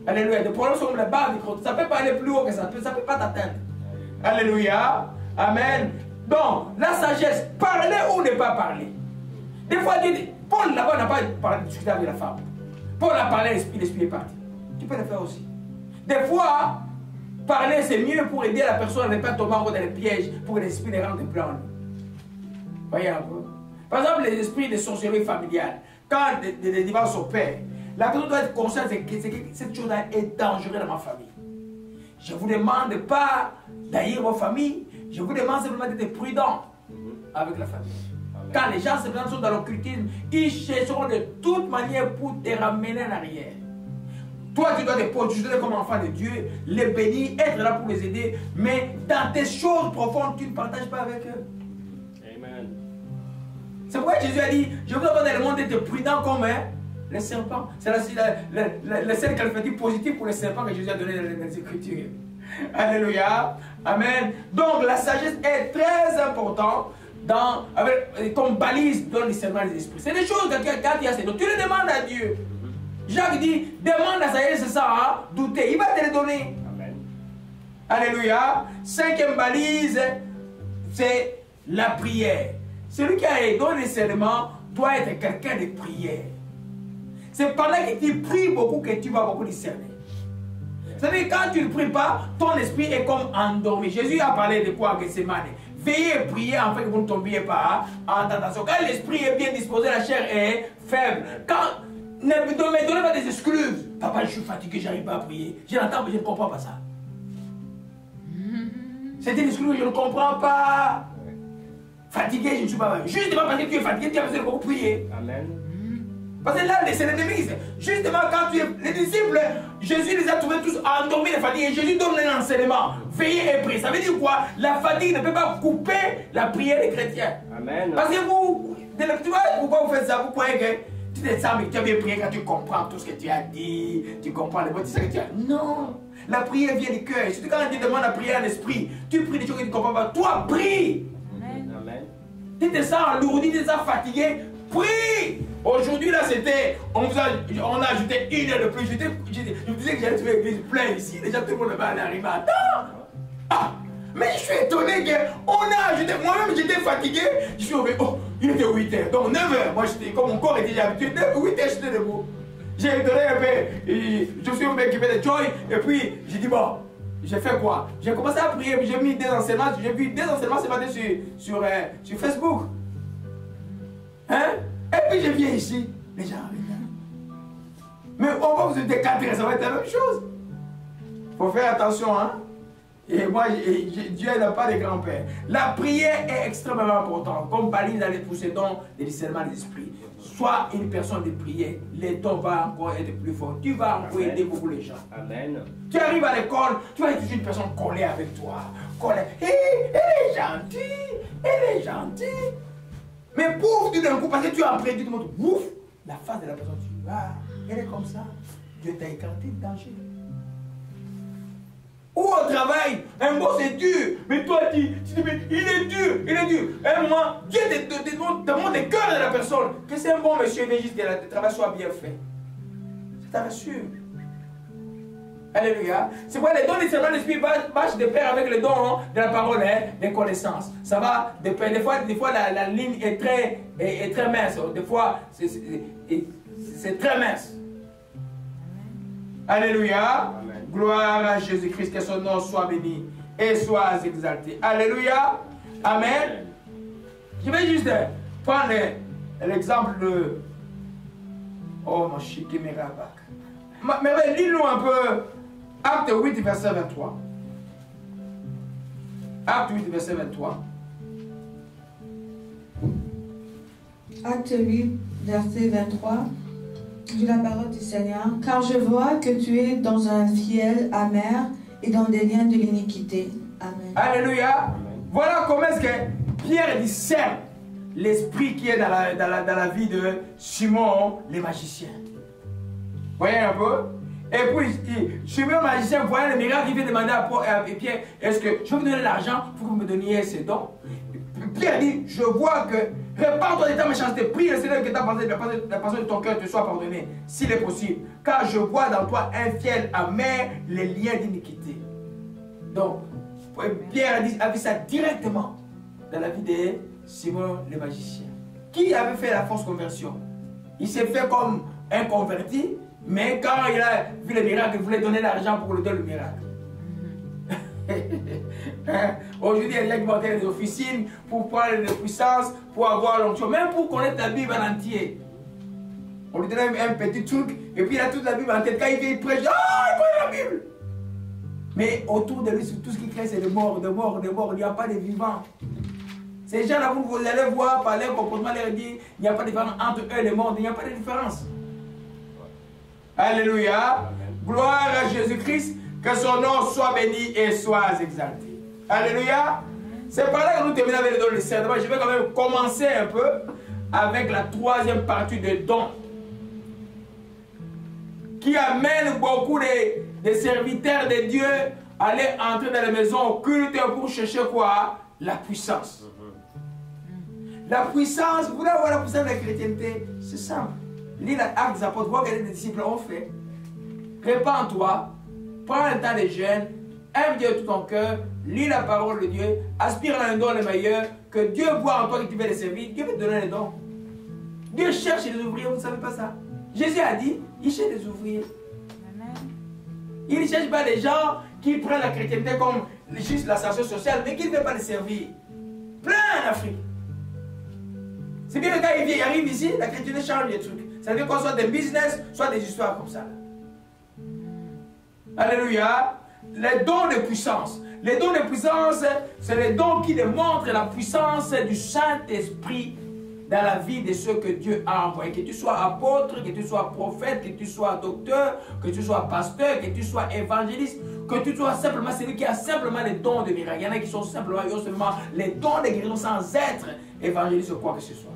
Alléluia. Les problèmes sont la barbe du crapaud. Ça ne peut pas aller plus haut que ça. Ça ne peut pas t'atteindre. Alléluia. Amen. Donc, la sagesse, parler ou ne pas parler. Des fois, Dieu dit, Paul là-bas n'a pas discuté avec la femme. Paul a parlé, l'esprit est parti. Tu peux le faire aussi. Des fois, parler, c'est mieux pour aider la personne à ne pas tomber dans les pièges, pour que l'esprit ne rentre plus en nous. Voyez un peu. Par exemple, les esprits de sorcellerie familiale, quand des divorces s'opèrent, la personne doit être consciente que cette chose-là est dangereuse dans ma famille. Je ne vous demande pas d'haïr vos familles, je vous demande simplement d'être prudent avec la famille. Quand les gens sont dans l'occultisme, ils chercheront de toute manière pour te ramener en arrière. Toi, tu dois te positionner comme enfant de Dieu, les bénir, être là pour les aider, mais dans tes choses profondes, tu ne partages pas avec eux. Amen. C'est pourquoi Jésus a dit, je vous demande dans le monde d'être prudent comme les serpents. C'est la seule qualificative positive pour les serpents que Jésus a donné dans les Écritures. Alléluia. Amen. Donc la sagesse est très importante comme balise dans le discernement des esprits. C'est des choses quand il y a ces dons, tu les demandes à Dieu. Jacques dit, demande la sagesse, c'est ça, hein? Douter, il va te le donner. Amen. Alléluia. Cinquième balise, c'est la prière. Celui qui a don de discernement doit être quelqu'un de prière. C'est pendant que tu pries beaucoup que tu vas beaucoup discerner. Vous savez, quand tu ne pries pas, ton esprit est comme endormi. Jésus a parlé de quoi à Gethsemane? Veillez et priez afin que vous ne tombiez pas en tentation. Quand l'esprit est bien disposé, la chair est faible. Ne me donnez pas des excuses. Papa, je suis fatigué, je n'arrive pas à prier. Je l'entends, mais je ne comprends pas ça. C'est une excuse que je ne comprends pas. Fatigué, je ne suis pas mal. Justement parce que tu es fatigué, tu as besoin de beaucoup prier. Amen. Parce que là, c'est l'ennemi. Justement, quand tu es. Les disciples, Jésus les a trouvés tous endormis et fatigués. Et Jésus donne un enseignement. Veillez et priez. Ça veut dire quoi? La fatigue ne peut pas couper la prière des chrétiens. Amen. Parce que vous, tu vois pourquoi vous faites ça? Vous croyez que tu te sens, mais tu as bien prié quand tu comprends tout ce que tu as dit, tu comprends les mots, tu sais que tu as. Non! La prière vient du cœur. Surtout quand on te demande la prière à l'esprit, tu pries des choses que tu ne comprends pas. Toi, prie! Amen. Tu te sens alourdi, tu te sens fatigué, prie! Aujourd'hui, là, c'était. On a ajouté 1 heure de plus. Je me disais que j'allais trouver l'église pleine ici. Déjà, tout le monde va aller arriver. Attends! Ah! Mais je suis étonné qu'on a ajouté. Moi-même, j'étais fatigué. Je suis arrivé. Oh, il était 8 h. Donc 9 h. Moi, comme mon corps était déjà habitué. 8 h, j'étais debout. J'ai donné un peu. Je suis occupé de Joy. Et puis, j'ai dit, bon, j'ai fait quoi? J'ai commencé à prier. J'ai mis des enseignements. J'ai vu des enseignements ce matin sur Facebook. Hein? Et puis, je viens ici. Les gens arrivent. Mais on va vous aider 4 heures. Ça va être la même chose. Il faut faire attention, hein? Et moi, Dieu n'a pas de grand-père. La prière est extrêmement importante. Comme balise dans les possédants des discernements des esprits. Sois une personne de prière. Les dons vont encore être plus forts. Tu vas encore aider beaucoup les gens. Amen. Tu arrives à l'école, tu vas être toujours une personne collée avec toi. Collée. Elle est gentille. Elle est gentille. Mais pouf, tout d'un coup, parce que tu as appris, tu te montres, ouf, la face de la personne, tu vas. Elle est comme ça. Dieu t'a écarté de danger. Ou au travail, un mot c'est dur, mais toi tu dis, mais il est dur, il est dur. Un moment, Dieu te montre le cœur de la personne, que c'est un bon monsieur évangéliste, que le travail soit bien fait. Ça te rassure. Alléluia. C'est pourquoi les dons du discernement de l'esprit marchent de pair avec les dons de la parole, des connaissances. Ça va de pair. Des fois la ligne est très mince. Des fois, c'est très mince. Alléluia. Gloire à Jésus-Christ, que son nom soit béni et soit exalté. Alléluia. Amen. Je vais juste prendre l'exemple de... Oh, mon chic, mes rabaks. Mais lis-nous un peu Acte 8, verset 23. Acte 8, verset 23. Acte 8, verset 23. De la parole du Seigneur. Car je vois que tu es dans un fiel amer et dans des liens de l'iniquité. Amen. Alléluia. Amen. Voilà comment est-ce que Pierre discerne l'esprit qui est dans la vie de Simon, le magicien. Voyez un peu? Et puis, Simon le magicien, voyant le miracle, il vient demander à Pierre, est-ce que je vais vous donner l'argent pour que vous me donniez ces dons? Pierre dit, je vois que, répands-toi de ta méchanceté, prie le Seigneur que ta pensée de ton cœur te soit pardonnée, s'il est possible. Car je vois dans toi un fiel amer, les liens d'iniquité. Donc, Pierre a vu ça directement dans la vie de Simon le magicien. Qui avait fait la fausse conversion? Il s'est fait comme un converti, mais quand il a vu le miracle, il voulait donner l'argent pour lui donner le miracle. Aujourd'hui, il y a des gens qui vont dans les officines pour prendre des puissances, pour avoir l'onction, même pour connaître la Bible en entier. On lui donne un petit truc, et puis il a toute la Bible en tête. Quand il vient, il prêche, il connaît la Bible. Mais autour de lui, tout ce qui crée, c'est de mort, de mort, de mort. Il n'y a pas de vivants. Ces gens-là, vous allez voir par leur comportement, leur dire, il n'y a pas de différence entre eux et le monde. Il n'y a pas de différence. Alléluia. Amen. Gloire à Jésus-Christ. Que son nom soit béni et soit exalté. Alléluia. C'est par là que nous terminons avec les dons de discernement. Je vais quand même commencer un peu avec la troisième partie des dons, qui amène beaucoup de serviteurs de Dieu à aller entrer dans les maisons occultes pour chercher quoi? La puissance. La puissance, vous voulez avoir la puissance de la chrétienté? C'est simple. Lis l'acte des apôtres, vois ce que les disciples ont fait. Répands-toi, prends le temps des jeunes, aime Dieu de tout ton cœur, lis la parole de Dieu, aspire à un don le meilleur, que Dieu voit en toi que tu veux les servir, Dieu va te donner les dons. Dieu cherche des ouvriers, vous ne savez pas ça? Jésus a dit, il cherche des ouvriers. Amen. Il ne cherche pas des gens qui prennent la chrétienté comme juste la station sociale, mais qui ne veulent pas les servir. Plein en Afrique. C'est bien le gars, il arrive ici, la chrétienté change les trucs. Ça veut dire qu'on soit des business, soit des histoires comme ça. Alléluia. Les dons de puissance. Les dons de puissance, c'est les dons qui démontrent la puissance du Saint-Esprit dans la vie de ceux que Dieu a envoyés. Que tu sois apôtre, que tu sois prophète, que tu sois docteur, que tu sois pasteur, que tu sois évangéliste, que tu sois simplement celui qui a simplement les dons de miracle. Il y en a qui sont simplement, ils ont seulement les dons de guérison sans être évangéliste ou quoi que ce soit.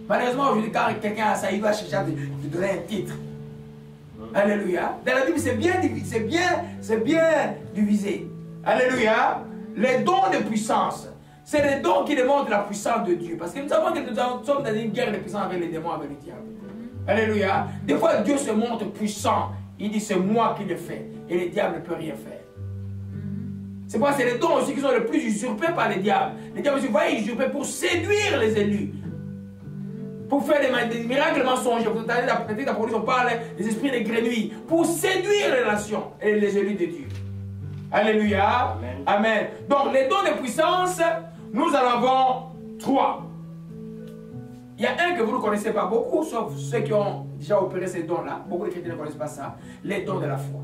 Malheureusement, aujourd'hui, quand quelqu'un a ça, il va chercher à te donner un titre. Alléluia. Dans la Bible, c'est bien divisé. Alléluia. Les dons de puissance, c'est les dons qui démontrent la puissance de Dieu. Parce que nous savons que nous sommes dans une guerre de puissance avec les démons, avec le diable. Alléluia. Des fois, Dieu se montre puissant. Il dit, c'est moi qui le fais. Et le diable ne peut rien faire. C'est pourquoi c'est les dons aussi qui sont les plus usurpés par les diables. Les diables aussi vont usurper pour séduire les élus. Pour faire des miracles mensongers. Vous entendez peut-être la police, on parle des esprits de grenouilles. Pour séduire les nations et les élus de Dieu. Alléluia. Amen. Amen. Donc les dons de puissance, nous en avons 3. Il y a un que vous ne connaissez pas beaucoup, sauf ceux qui ont déjà opéré ces dons-là. Beaucoup de chrétiens ne connaissent pas ça. Les dons de la foi.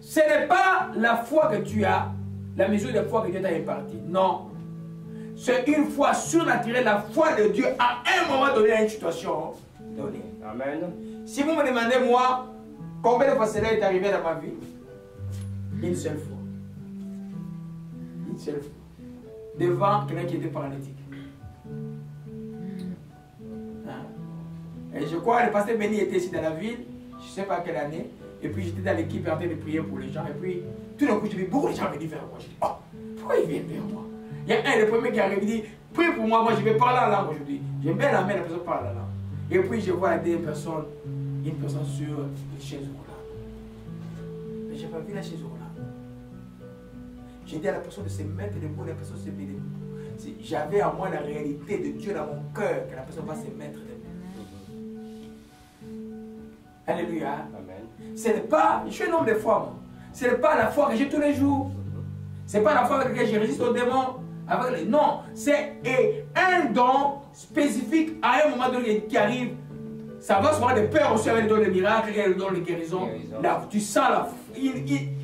Ce n'est pas la foi que tu as, la mesure de foi que Dieu t'a impartie. Non. C'est une foi surnaturelle, la foi de Dieu à un moment donné, à une situation donnée. Amen. Si vous me demandez, moi, combien de fois cela est arrivé dans ma vie? Une seule fois. Une seule fois. Devant quelqu'un qui était paralytique. Et je crois que le pasteur Béni était ici dans la ville, je ne sais pas quelle année, et puis j'étais dans l'équipe en train de prier pour les gens, et puis tout d'un coup, j'ai vu beaucoup de gens venir vers moi. Je dis, oh, pourquoi ils viennent vers moi? Il y a un des premiers qui arrive, il dit, prie pour moi, moi je vais parler en langue aujourd'hui. J'aime bien la main, la personne parle la langue. Et puis je vois une personne sur une chaise roulante. Mais je n'ai pas vu la chaise roulante. J'ai dit à la personne de se mettre debout, la personne se met debout. J'avais en moi la réalité de Dieu dans mon cœur, que la personne va se mettre debout. Alléluia. Amen. Ce n'est pas, je suis un homme de foi, moi. Ce n'est pas la foi que j'ai tous les jours. Ce n'est pas la foi avec laquelle je résiste aux démons. Non, c'est un don spécifique à un moment donné qui arrive. Ça va souvent de peur aussi avec le don de miracles et le don de guérison. Tu sens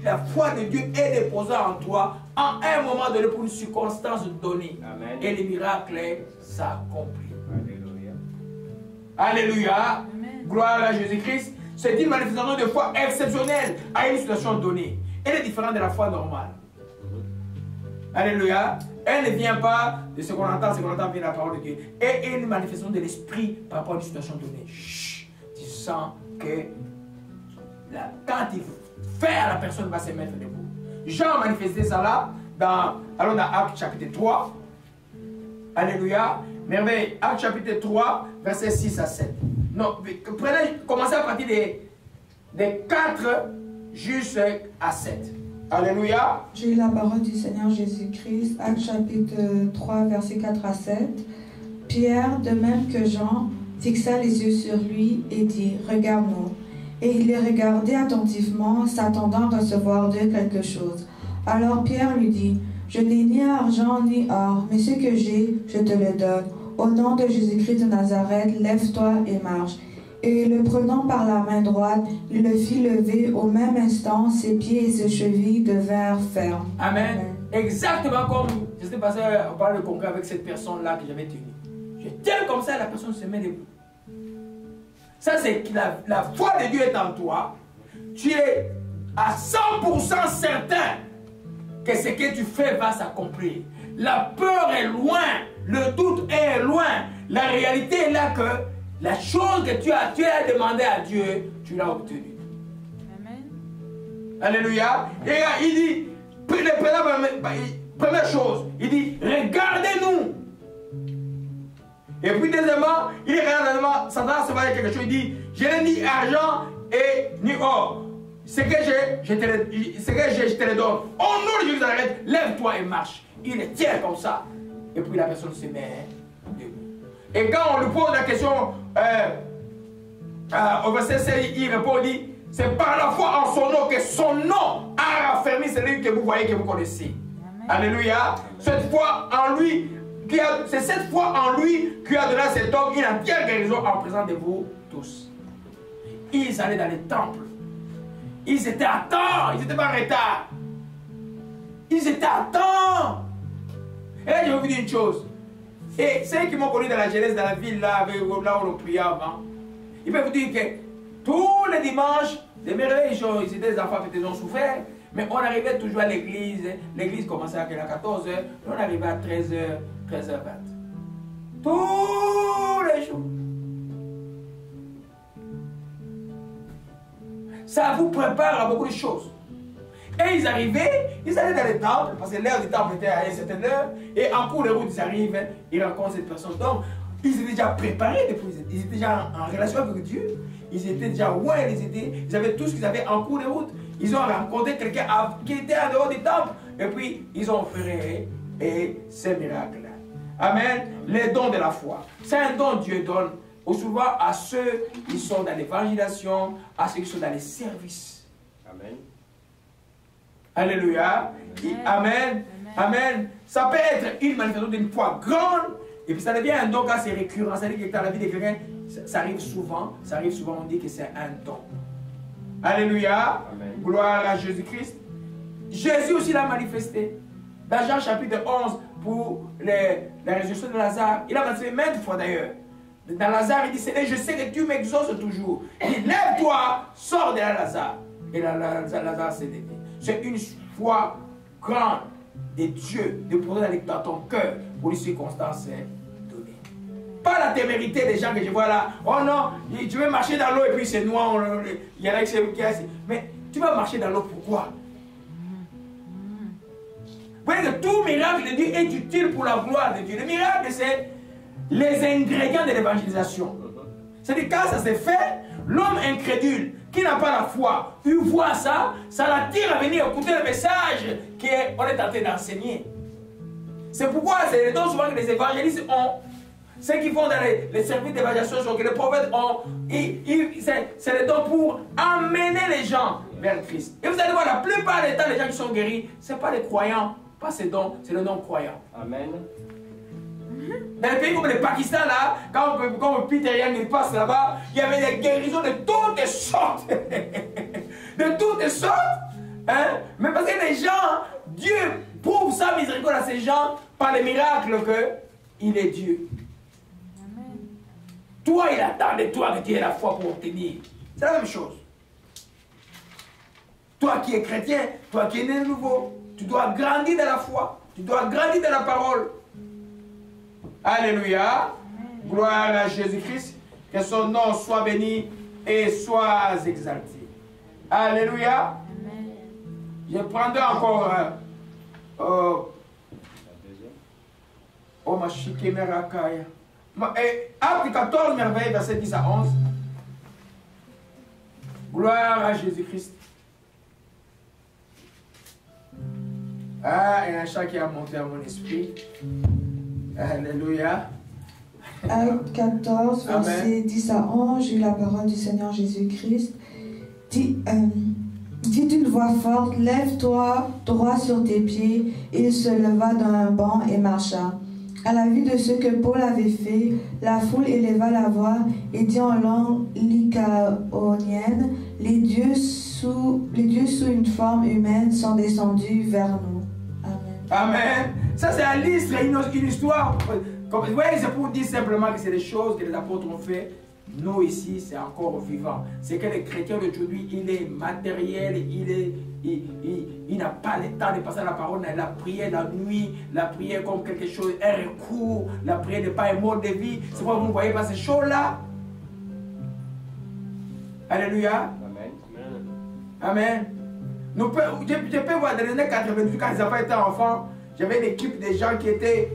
la foi de Dieu est déposée en toi en un moment donné pour une circonstance donnée. Amen. Et les miracles s'accomplissent. Alléluia. Alléluia. Amen. Gloire à Jésus-Christ. C'est une manifestation de foi exceptionnelle à une situation donnée. Elle est différente de la foi normale. Alléluia. Elle ne vient pas de ce qu'on entend vient de la parole de Dieu. Et une manifestation de l'esprit par rapport à une situation donnée. Chut, tu sens que quand il fait, la personne va se mettre debout. Jean a manifesté ça là, allons dans Actes chapitre 3. Alléluia. Merveille. Actes chapitre 3, versets 6 à 7. Non, commencez à partir des 4 jusqu'à 7. Alléluia. J'ai eu la parole du Seigneur Jésus-Christ, Actes chapitre 3, versets 4 à 7. Pierre, de même que Jean, fixa les yeux sur lui et dit, « Regarde-nous. » Et il les regardait attentivement, s'attendant à recevoir d'eux quelque chose. Alors Pierre lui dit, « Je n'ai ni argent ni or, mais ce que j'ai, je te le donne. Au nom de Jésus-Christ de Nazareth, lève-toi et marche. » Et le prenant par la main droite, il le fit lever. Au même instant, ses pieds et ses chevilles devinrent fermes. Amen. Amen. Exactement comme j'étais passé au parler de congrès avec cette personne-là que j'avais tenue. Je tiens comme ça, la personne se met debout. Ça, c'est que la foi de Dieu est en toi. Tu es à 100% certain que ce que tu fais va s'accomplir. La peur est loin, le doute est loin. La réalité est là que la chose que tu as demandé à Dieu, tu l'as obtenue. Amen. Alléluia. Et là, il dit, première chose, il dit, regardez-nous. Et puis deuxièmement, il regarde, Satan se va dire quelque chose, il dit, je n'ai ni argent et ni or. Ce que j'ai, je te le donne. Au nom de Jésus, lève-toi et marche. Il le tient comme ça. Et puis la personne se met debout. Et quand on lui pose la question, au verset 16, il répond, il dit, c'est par la foi en son nom que son nom a raffermi celui que vous voyez, que vous connaissez. Amen. Alléluia. Cette foi en lui, c'est cette foi en lui qui a donné à cet homme une entière guérison en présence de vous tous. Ils allaient dans les temples. Ils étaient à temps. Ils n'étaient pas en retard. Ils étaient à temps. Et là, je vais vous dire une chose. Et ceux qui m'ont connu dans la jeunesse, dans la ville, là où on priait avant, ils peuvent vous dire que tous les dimanches, des merveilleux jours, ils étaient des enfants qui ont souffert, mais on arrivait toujours à l'église. L'église commençait à 14h, on arrivait à 13h, 13h20. Tous les jours. Ça vous prépare à beaucoup de choses. Et ils arrivaient, ils allaient dans les temples, parce que l'heure du temple était à une certaine heure, et en cours de route, ils arrivent, ils rencontrent cette personne. Donc, ils étaient déjà préparés, ils étaient déjà en relation avec Dieu, ils étaient déjà ouais, ils avaient tout ce qu'ils avaient en cours de route. Ils ont rencontré quelqu'un qui était en dehors du temple, et puis ils ont fait ces miracles-là. Amen. Les dons de la foi. C'est un don que Dieu donne, souvent à ceux qui sont dans l'évangélisation, à ceux qui sont dans les services. Amen. Alléluia. Amen. Amen. Amen. Ça peut être une manifestation d'une foi grande, et puis ça devient un don quand c'est récurrent. Ça veut dire que dans la vie de quelqu'un, ça arrive souvent, on dit que c'est un don. Alléluia. Amen. Gloire à Jésus-Christ. Jésus aussi l'a manifesté. Dans Jean chapitre 11, pour la résurrection de Lazare, il a manifesté maintes fois d'ailleurs. Dans Lazare, il dit, Seigneur, je sais que tu m'exauces toujours. Il dit, lève-toi, sors de là, Lazare. Et Lazare s'est levé. C'est une foi grande de Dieu de poser dans ton cœur pour les circonstances données. Pas la témérité des gens que je vois là. Oh non, tu veux marcher dans l'eau et puis c'est noir. Il y en a qui c'est. Mais tu vas marcher dans l'eau pourquoi? Vous voyez que tout miracle de Dieu est utile pour la gloire de Dieu. Le miracle, c'est les ingrédients de l'évangélisation. C'est-à-dire quand ça s'est fait, l'homme incrédule qui n'a pas la foi, il voit ça, ça l'attire à venir écouter le message qu'on est en train d'enseigner. C'est pourquoi c'est les dons souvent que les évangélistes ont. Ceux qui font dans les services d'évangélisation, que les prophètes ont, c'est les dons pour amener les gens vers Christ. Et vous allez voir, la plupart des temps, les gens qui sont guéris, ce n'est pas les croyants pas ces dons, c'est le non-croyant. Amen. Dans les pays comme le Pakistan, là, quand Peter Yang il passe là-bas, il y avait des guérisons de toutes sortes. De toutes sortes. Hein? Mais parce que les gens, Dieu prouve sa miséricorde à ces gens par les miracles qu'il est Dieu. Amen. Toi, il attend de toi que tu aies la foi pour obtenir. C'est la même chose. Toi qui es chrétien, toi qui es né de nouveau, tu dois grandir dans la foi. Tu dois grandir dans la parole. Alléluia. Gloire à Jésus-Christ. Que son nom soit béni et soit exalté. Alléluia. Amen. Je prendrai encore ma chique merakaya. Acte 14, merveille, verset 10 à 11. Gloire à Jésus-Christ. Ah, il y a un chant qui a monté à mon esprit. Alléluia. Acte 14, verset 10 à 11, j'ai la parole du Seigneur Jésus-Christ. Dit d'une voix forte, lève-toi droit sur tes pieds. Il se leva d'un bond et marcha. À la vue de ce que Paul avait fait, la foule éleva la voix et dit en langue lycaonienne, les dieux sous une forme humaine sont descendus vers nous. Amen. Amen. Ça c'est une histoire. Vous voyez, c'est pour dire simplement que c'est des choses que les apôtres ont fait. Nous ici, c'est encore vivant. C'est que les chrétiens d'aujourd'hui, il est matériel, il n'a pas le temps de passer à la parole. La prière la nuit, la prière comme quelque chose, un recours, la prière n'est pas un mode de vie. C'est pourquoi vous ne voyez pas ces choses-là. Alléluia. Amen. Amen. Je peux voir dans les années 90, quand les enfants étaient enfants, j'avais une équipe de gens qui étaient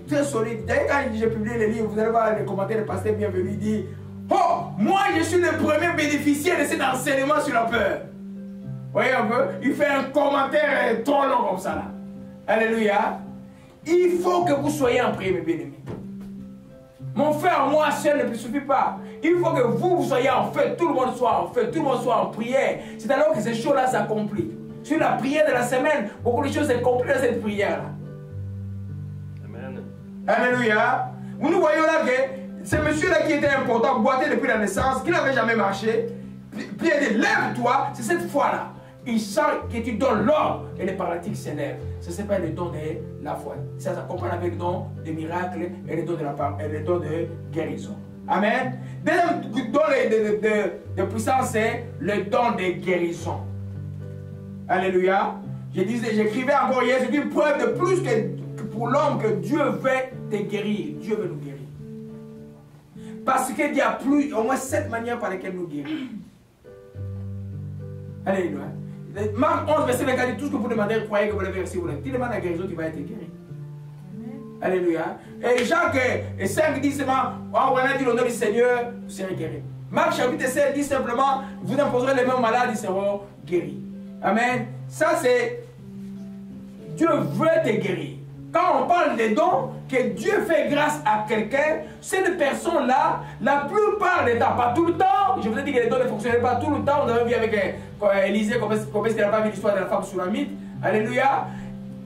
très solide. D'ailleurs, quand j'ai publié les livres, vous allez voir les commentaires, le pasteur bienvenu dit: oh, moi je suis le premier bénéficiaire de cet enseignement sur la peur. Vous voyez un peu? Il fait un commentaire trop long comme ça là. Alléluia. Il faut que vous soyez en prière, mes bien-aimés. Mon frère, moi seul ne suffit pas. Il faut que vous soyez en feu, tout le monde soit en feu, tout le monde soit en prière. C'est alors que ces choses-là s'accomplissent. Sur la prière de la semaine, beaucoup de choses s'accomplissent dans cette prière-là. Alléluia. Nous voyons là que ce monsieur-là qui était important, boité depuis la naissance, qui n'avait jamais marché, Pierre dit: lève-toi. C'est cette fois-là. Il sent que tu donnes l'ordre et les paralytiques s'élèvent. Ce n'est pas le don de la foi. Ça s'accompagne avec le don des miracles et le don de la parole et le don de guérison. Amen. Deuxième don de puissance, c'est le don de guérison. Alléluia. J'écrivais encore hier, c'est une preuve de plus que pour l'homme que Dieu veut te guérir. Dieu veut nous guérir. Parce qu'il y a au moins 7 manières par lesquelles nous guérir. Alléluia. Marc 11, verset 24 dit: tout ce que vous demandez, croyez que vous l'avez reçu. Tu demandes la guérison, tu vas être guéri. Alléluia. Et Jacques 5 dit seulement: on a dit le nom du Seigneur, vous serez guéri. Marc chapitre 7 dit simplement: vous imposerez les mêmes malades, ils seront guéris. Amen. Ça c'est Dieu veut te guérir. Quand on parle des dons, que Dieu fait grâce à quelqu'un, cette personne-là, la plupart des temps, pas tout le temps, je vous ai dit que les dons ne fonctionnaient pas tout le temps. On avait vu avec Élisée, comme est-ce qu'il n'a pas vu l'histoire de la femme Soulamite. Alléluia.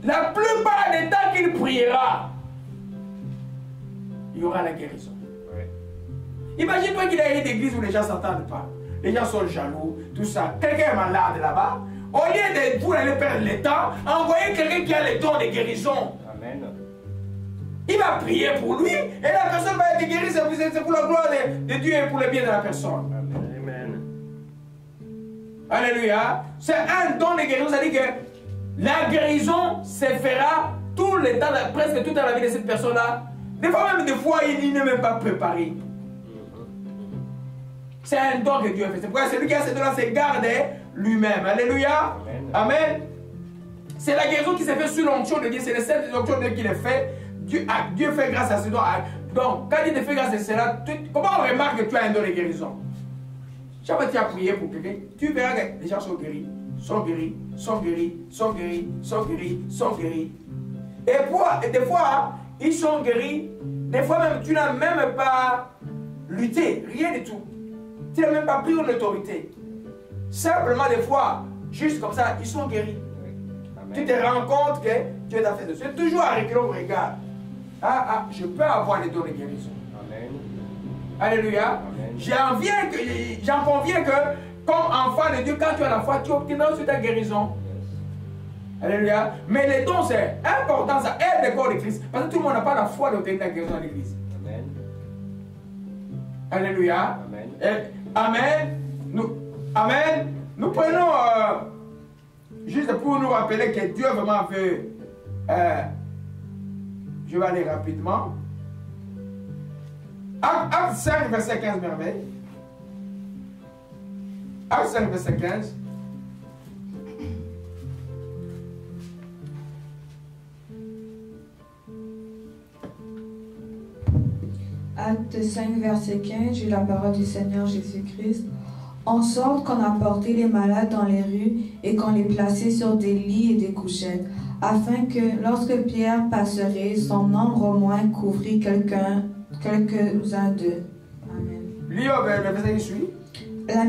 La plupart des temps qu'il priera, il y aura la guérison. Ouais. Imagine-toi qu'il y a une église où les gens ne s'entendent pas. Les gens sont jaloux, tout ça. Quelqu'un est malade là-bas. Au lieu de vous aller perdre le temps, envoyez quelqu'un qui a les dons de guérison. Amen. Il va prier pour lui et la personne va être guérie. C'est pour la gloire de Dieu et pour le bien de la personne. Amen. Alléluia. C'est un don de guérison. C'est-à-dire que la guérison se fera tout le temps, presque toute la vie de cette personne-là. Des fois même, il n'est même pas préparé. C'est un don que Dieu a fait. C'est pourquoi celui qui a ce don-là se garde lui-même. Alléluia. Amen. Amen. C'est la guérison qui s'est faite sous l'onction de Dieu. C'est le Saint de l'onction de Dieu qui le fait. Dieu fait grâce à ce don. Donc, quand il te fait grâce à cela, comment on remarque que tu as un don de guérison? Chaque fois que tu as prié pour quelqu'un, tu verras que les gens sont guéris, sont guéris, sont guéris, sont guéris, sont guéris, sont guéris. Et des fois, ils sont guéris. Des fois même, tu n'as même pas lutté, rien du tout. Tu n'as même pas pris une autorité. Simplement, des fois, juste comme ça, ils sont guéris. Tu te rends compte que Dieu t'a fait de ça. C'est toujours à reculer au regard. Je peux avoir les dons de guérison. Amen. Alléluia. J'en conviens que, comme enfant de Dieu, quand tu as la foi, tu obtiendras sur ta guérison. Alléluia. Mais les dons, c'est important, ça aide le corps de Christ. Parce que tout le monde n'a pas la foi d'obtenir la guérison à l'église. Amen. Alléluia. Amen. Amen. Nous prenons, juste pour nous rappeler que Dieu vraiment veut. Je vais aller rapidement. Acte 5, verset 15, merveille. Acte 5, verset 15. Acte 5, verset 15, j'ai la parole du Seigneur Jésus-Christ. En sorte qu'on a porté les malades dans les rues et qu'on les plaçait sur des lits et des couchettes, afin que, lorsque Pierre passerait, son nombre au moins couvrit quelques-uns d'eux. Amen. Lis le verset qui suit. La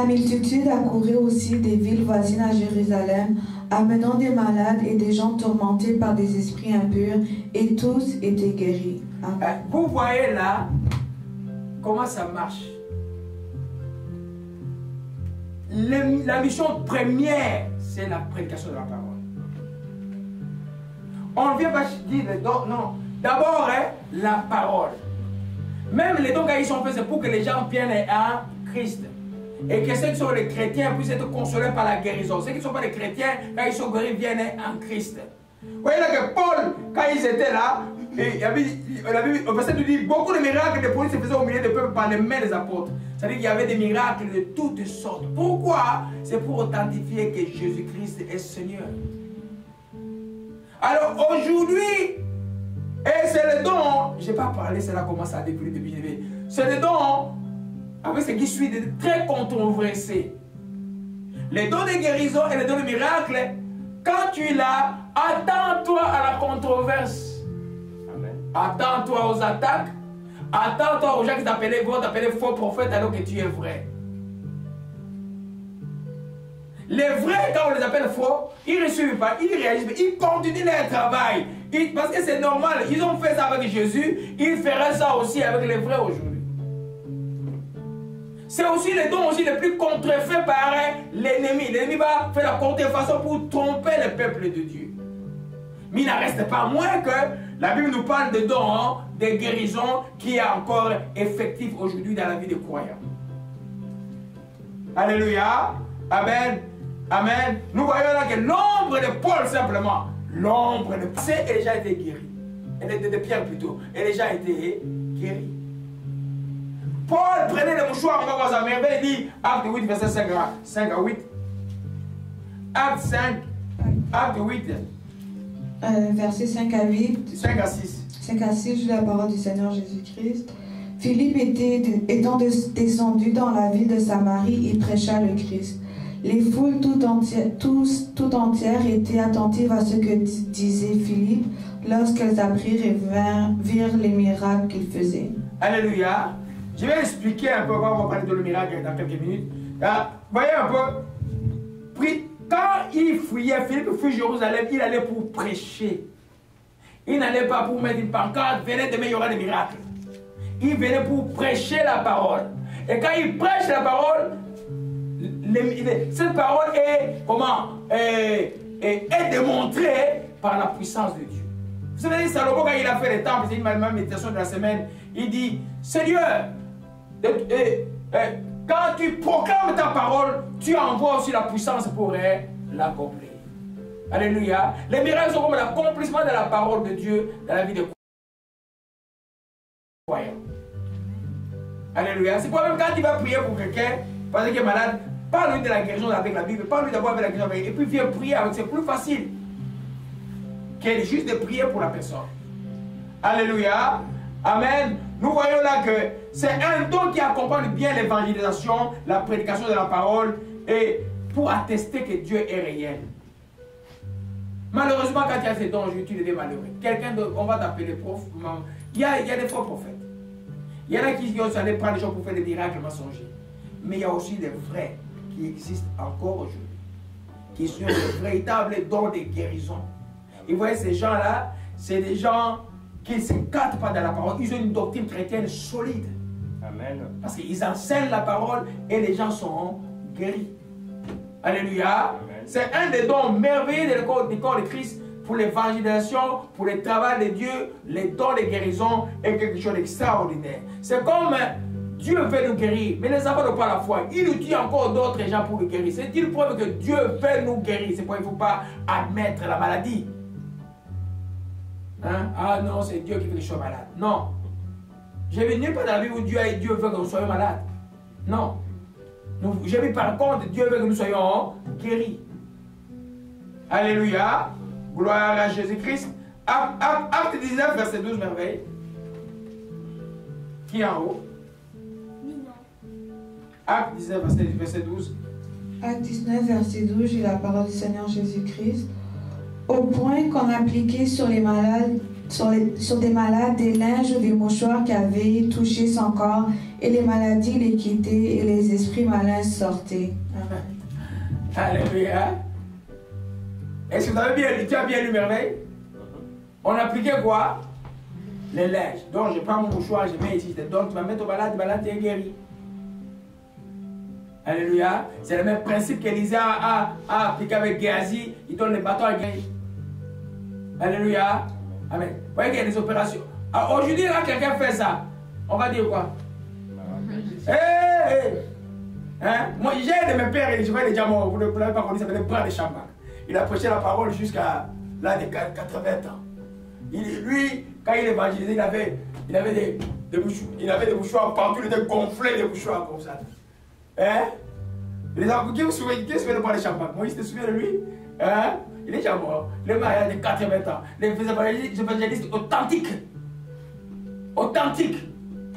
multitude accourait aussi des villes voisines à Jérusalem, amenant des malades et des gens tourmentés par des esprits impurs, et tous étaient guéris. Amen. Vous voyez là comment ça marche. La mission première, c'est la prédication de la parole. On ne vient pas dire les dons, non. D'abord, la parole. Même les dons, quand ils sont faits, c'est pour que les gens viennent à Christ. Et que ceux qui sont les chrétiens puissent être consolés par la guérison. Ceux qui ne sont pas les chrétiens, quand ils sont guéris, viennent en Christ. Vous voyez là que Paul, quand ils étaient là, le verset nous dit beaucoup de miracles de police se faisaient au milieu du peuple par les mains des apôtres. C'est-à-dire qu'il y avait des miracles de toutes sortes. Pourquoi? C'est pour authentifier que Jésus-Christ est Seigneur. Alors aujourd'hui, et c'est le don, je n'ai pas parlé, cela commence à décoller depuis le début. C'est le don, avec ce qui suit, de très controversé. Les dons de guérison et les dons de miracle, quand tu l'as, attends-toi à la controverse. Amen. Attends-toi aux attaques. Attends-toi aux gens qui vont t'appeler faux prophète alors que tu es vrai. Les vrais, quand on les appelle faux, ils ne suivent pas, ils réagissent, ils continuent leur travail. Parce que c'est normal, ils ont fait ça avec Jésus, ils feraient ça aussi avec les vrais aujourd'hui. C'est aussi les dons aussi les plus contrefaits par l'ennemi. L'ennemi va faire la contrefaçon pour tromper le peuple de Dieu. Mais il n'en reste pas moins que la Bible nous parle de dons, de guérisons qui est encore effectif aujourd'hui dans la vie des croyants. Alléluia. Amen. Amen. Nous voyons là que l'ombre de Paul simplement, l'ombre de Paul, elle a déjà été guérie. De Pierre plutôt. Elle a déjà été guérie. Paul prenait le mouchoir, on va voir sa merveille, il dit, acte 8, verset 5 à 8. Acte 8. Versets 5 à 8. 5 à 6. 5 à 6, j'ai la parole du Seigneur Jésus-Christ. Philippe étant descendu dans la ville de Samarie, il prêcha le Christ. Les foules tout entières étaient attentives à ce que disait Philippe lorsqu'elles apprirent et virent les miracles qu'il faisait. Alléluia. Je vais expliquer un peu, on va parler de le miracle dans quelques minutes. Voyez un peu, quand il fuyait, Philippe fuyait Jérusalem, il allait pour prêcher. Il n'allait pas pour mettre une pancarte, venez demain, il y aura des miracles. Il venait pour prêcher la parole. Et quand il prêche la parole, cette parole est démontrée par la puissance de Dieu. Vous savez, Salomon, quand il a fait le temple, c'est une méditation de la semaine, il dit, Seigneur, quand tu proclames ta parole, tu envoies aussi la puissance pour l'accomplir. Alléluia. Les miracles sont comme l'accomplissement de la parole de Dieu dans la vie des croyants. Alléluia. C'est pourquoi même quand tu vas prier pour quelqu'un, parce qu'il est malade, parle-lui de la guérison avec la Bible, parle-lui d'abord avec la guérison avec, et puis viens prier avec, c'est plus facile qu'elle juste de prier pour la personne. Alléluia. Amen. Nous voyons là que c'est un don qui accompagne bien l'évangélisation, la prédication de la parole, et pour attester que Dieu est réel. Malheureusement, quand il y a ces dons, tu deviens malheureux. Quelqu'un, on va t'appeler prof. Il y a des faux prophètes. Il y en a qui sont allés prendre des gens pour faire des miracles mensongers. Mais il y a aussi des vrais qui existent encore aujourd'hui. qui sont de véritables dons de guérison. Et vous voyez, ces gens-là, c'est des gens qui ne s'écartent pas dans la parole. Ils ont une doctrine chrétienne solide. Amen. Parce qu'ils enseignent la parole et les gens sont guéris. Alléluia. C'est un des dons merveilleux du corps de Christ pour l'évangélisation, pour le travail de Dieu. Les dons de guérison est quelque chose d'extraordinaire. C'est comme Dieu veut nous guérir, mais les enfants n'ont pas la foi. Il nous dit encore d'autres gens pour nous guérir. C'est une preuve que Dieu veut nous guérir. C'est pourquoi il ne faut pas admettre la maladie. Hein? Ah non, c'est Dieu qui veut que je sois malade. Non. Je n'ai nulle part dans la Bible où Dieu veut que nous soyons malades. Non. J'ai vu par contre, Dieu veut que nous soyons guéris. Alléluia. Gloire à Jésus-Christ. Acte 19, verset 12, merveille. Qui est en haut? Acte 19, verset 12. Acte 19, verset 12, j'ai la parole du Seigneur Jésus-Christ. Au point qu'on appliquait sur les malades, sur des malades des linges ou des mouchoirs qui avaient touché son corps, et les maladies les quittaient et les esprits malins sortaient. Alléluia. Est-ce que vous avez bien lu? Tu as bien lu merveille? On appliquait quoi? Les linges. Donc je prends mon mouchoir, je mets ici. Donc tu vas mettre au malade, le malade est guéri. Alléluia. C'est le même principe qu'Élisée a appliqué avec Géasi. Il donne les bâtons à guérir. Alléluia. Amen. Vous voyez qu'il y a des opérations. Aujourd'hui, là, quelqu'un fait ça. On va dire quoi? Hein? Moi, j'ai de mes pères, je vois déjà morts. Vous ne l'avez pas connu, ça s'appelle Bras de Chambak. Il a prêché la parole jusqu'à l'âge de 80 ans. Lui, quand il évangélisait, il avait des mouchoirs partout, il était gonflé de mouchoirs comme ça. Hein? Qui se souvient de Bras de Chambak? Moi, il se souvient de lui? Hein? Il est déjà mort. Le mariage de 80 ans. Les évangélistes authentiques. Authentiques.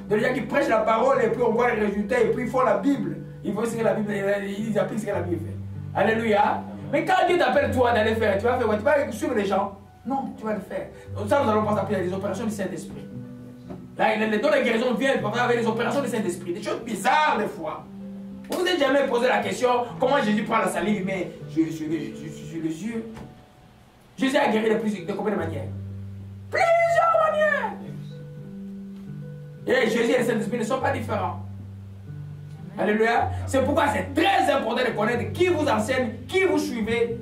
De gens qui prêchent la parole et puis on voit les résultats et puis ils font la Bible. Ils font ce que la Bible, ils appliquent ce que la Bible fait. Alléluia. Mais quand Dieu t'appelle toi d'aller faire, tu vas faire quoi? Tu vas suivre les gens? Non, tu vas le faire. Ça, nous allons pas s'appeler les opérations du Saint-Esprit. Les dons de guérison viennent avec les opérations du Saint-Esprit. Des choses bizarres des fois. Vous vous êtes jamais posé la question comment Jésus prend la salive mais sur les yeux. Jésus a guéri de combien de manières? Plusieurs manières. Et Jésus et le Saint-Esprit ne sont pas différents. Alléluia. C'est pourquoi c'est très important de connaître qui vous enseigne, qui vous suivez.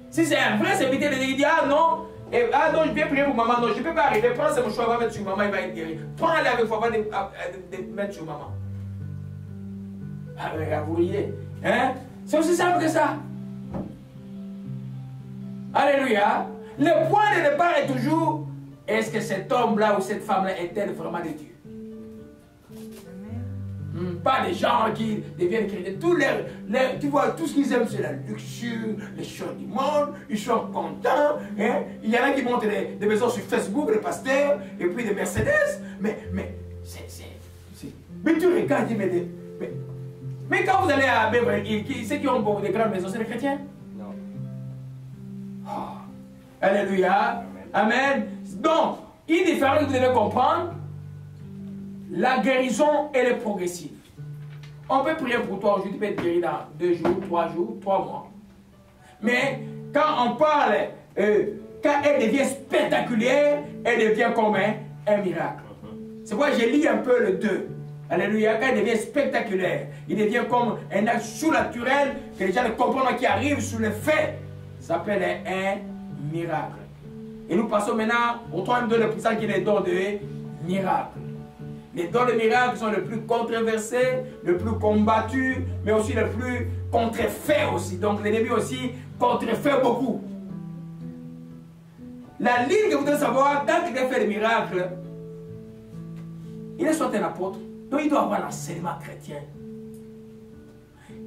Si c'est un vrai serviteur, il dit ah non, je viens prier pour maman, non, je ne peux pas arriver. Prends ce mouchoir, va mettre sur maman, il va être guéri. Prends-le avec foi, va mettre sur maman. Alors, vous riez. Hein? C'est aussi simple que ça. Alléluia. Le point de départ est toujours, est-ce que cet homme-là ou cette femme-là est-elle vraiment de Dieu? Pas des gens qui deviennent chrétiens. Tu vois, tout ce qu'ils aiment, c'est la luxure, les choses du monde. Ils sont contents. Hein? Il y en a qui montent des maisons sur Facebook, des pasteurs, et puis des Mercedes. Mais tu regardes, mais quand vous allez à Beverly Hills, ceux qui ont des grandes maisons, c'est les chrétiens? Non. Oh. Alléluia. Amen. Donc, une différence que vous devez comprendre, la guérison, elle est progressive. On peut prier pour toi aujourd'hui, tu peux être guéri dans 2 jours, 3 mois. Mais quand on parle, quand elle devient spectaculaire, elle devient comme un miracle. C'est pourquoi je lis un peu le 2. Alléluia. Quand il devient spectaculaire, il devient comme un acte surnaturel que les gens ne comprennent pas qui arrive sous le fait. Ça s'appelle un miracle. Et nous passons maintenant au troisième don de puissance qui est le don de miracle. Les dons de miracle sont les plus controversés, les plus combattus, mais aussi les plus contrefaits aussi. Donc l'ennemi aussi contrefait beaucoup. La ligne que vous devez savoir, quand il a fait des miracles, il est soit un apôtre, donc il doit avoir l'enseignement chrétien.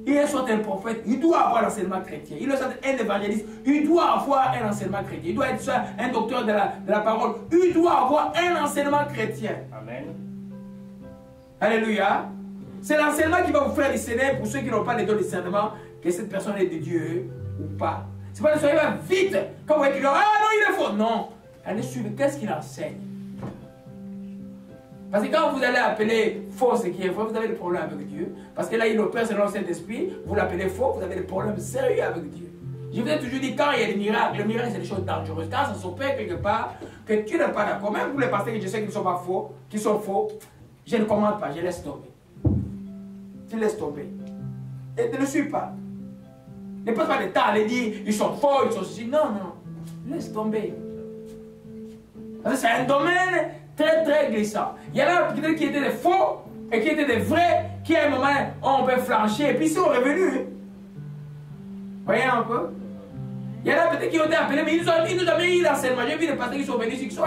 Il est soit un prophète, il doit avoir l'enseignement chrétien. Il est soit un évangéliste, il doit avoir un enseignement chrétien. Il doit être soit un docteur de la parole, il doit avoir un enseignement chrétien. Amen. Alléluia. C'est l'enseignement qui va vous faire discerner pour ceux qui n'ont pas les dons de discernement que cette personne est de Dieu ou pas. C'est pas de soyez vite quand vous voyez quelqu'un, ah non, il est faux. Non. Allez suivre, qu'est-ce qu'il enseigne? Parce que quand vous allez appeler faux ce qui est vrai, vous avez des problèmes avec Dieu. Parce que là, il opère selon le Saint-Esprit, vous l'appelez faux, vous avez des problèmes sérieux avec Dieu. Je vous ai toujours dit, quand il y a des miracles, le miracle c'est des choses dangereuses. Quand ça s'opère quelque part, que tu n'es pas d'accord, même vous les pasteurs que je sais qu'ils ne sont pas faux, qui sont faux, je ne commande pas, je laisse tomber. Tu laisses tomber. Et ne le suis pas. Ne passe pas de temps à les dire, ils sont faux, ils sont ceci. Non, non. Laisse tomber. Parce que c'est un domaine très, très glissant. Il y en a peut-être qui étaient des faux et qui étaient des vrais, qui à un moment, on peut flancher, et puis ils sont revenus. Voyez un peu? Il y en a peut-être qui ont été appelés, mais ils nous ont mis l'enseignement. J'ai vu des pasteurs qui sont venus ici, qui sont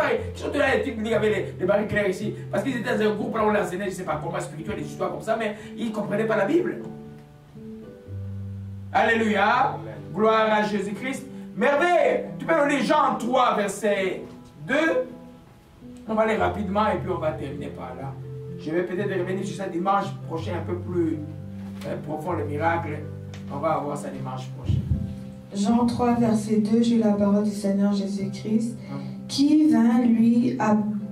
tous là, les types avec les barils clairs ici, parce qu'ils étaient dans un groupe là où on l'enseignait, je ne sais pas comment spirituel, des histoires comme ça, mais ils ne comprenaient pas la Bible. Alléluia. Amen. Gloire à Jésus-Christ. Merveille. Tu peux lire Jean 3, verset 2. On va aller rapidement et puis on va terminer par là. Je vais peut-être revenir sur ça dimanche prochain, un peu plus profond, le miracle. On va avoir ça dimanche prochain. Jean 3, verset 2, j'ai la parole du Seigneur Jésus-Christ, qui vint, lui,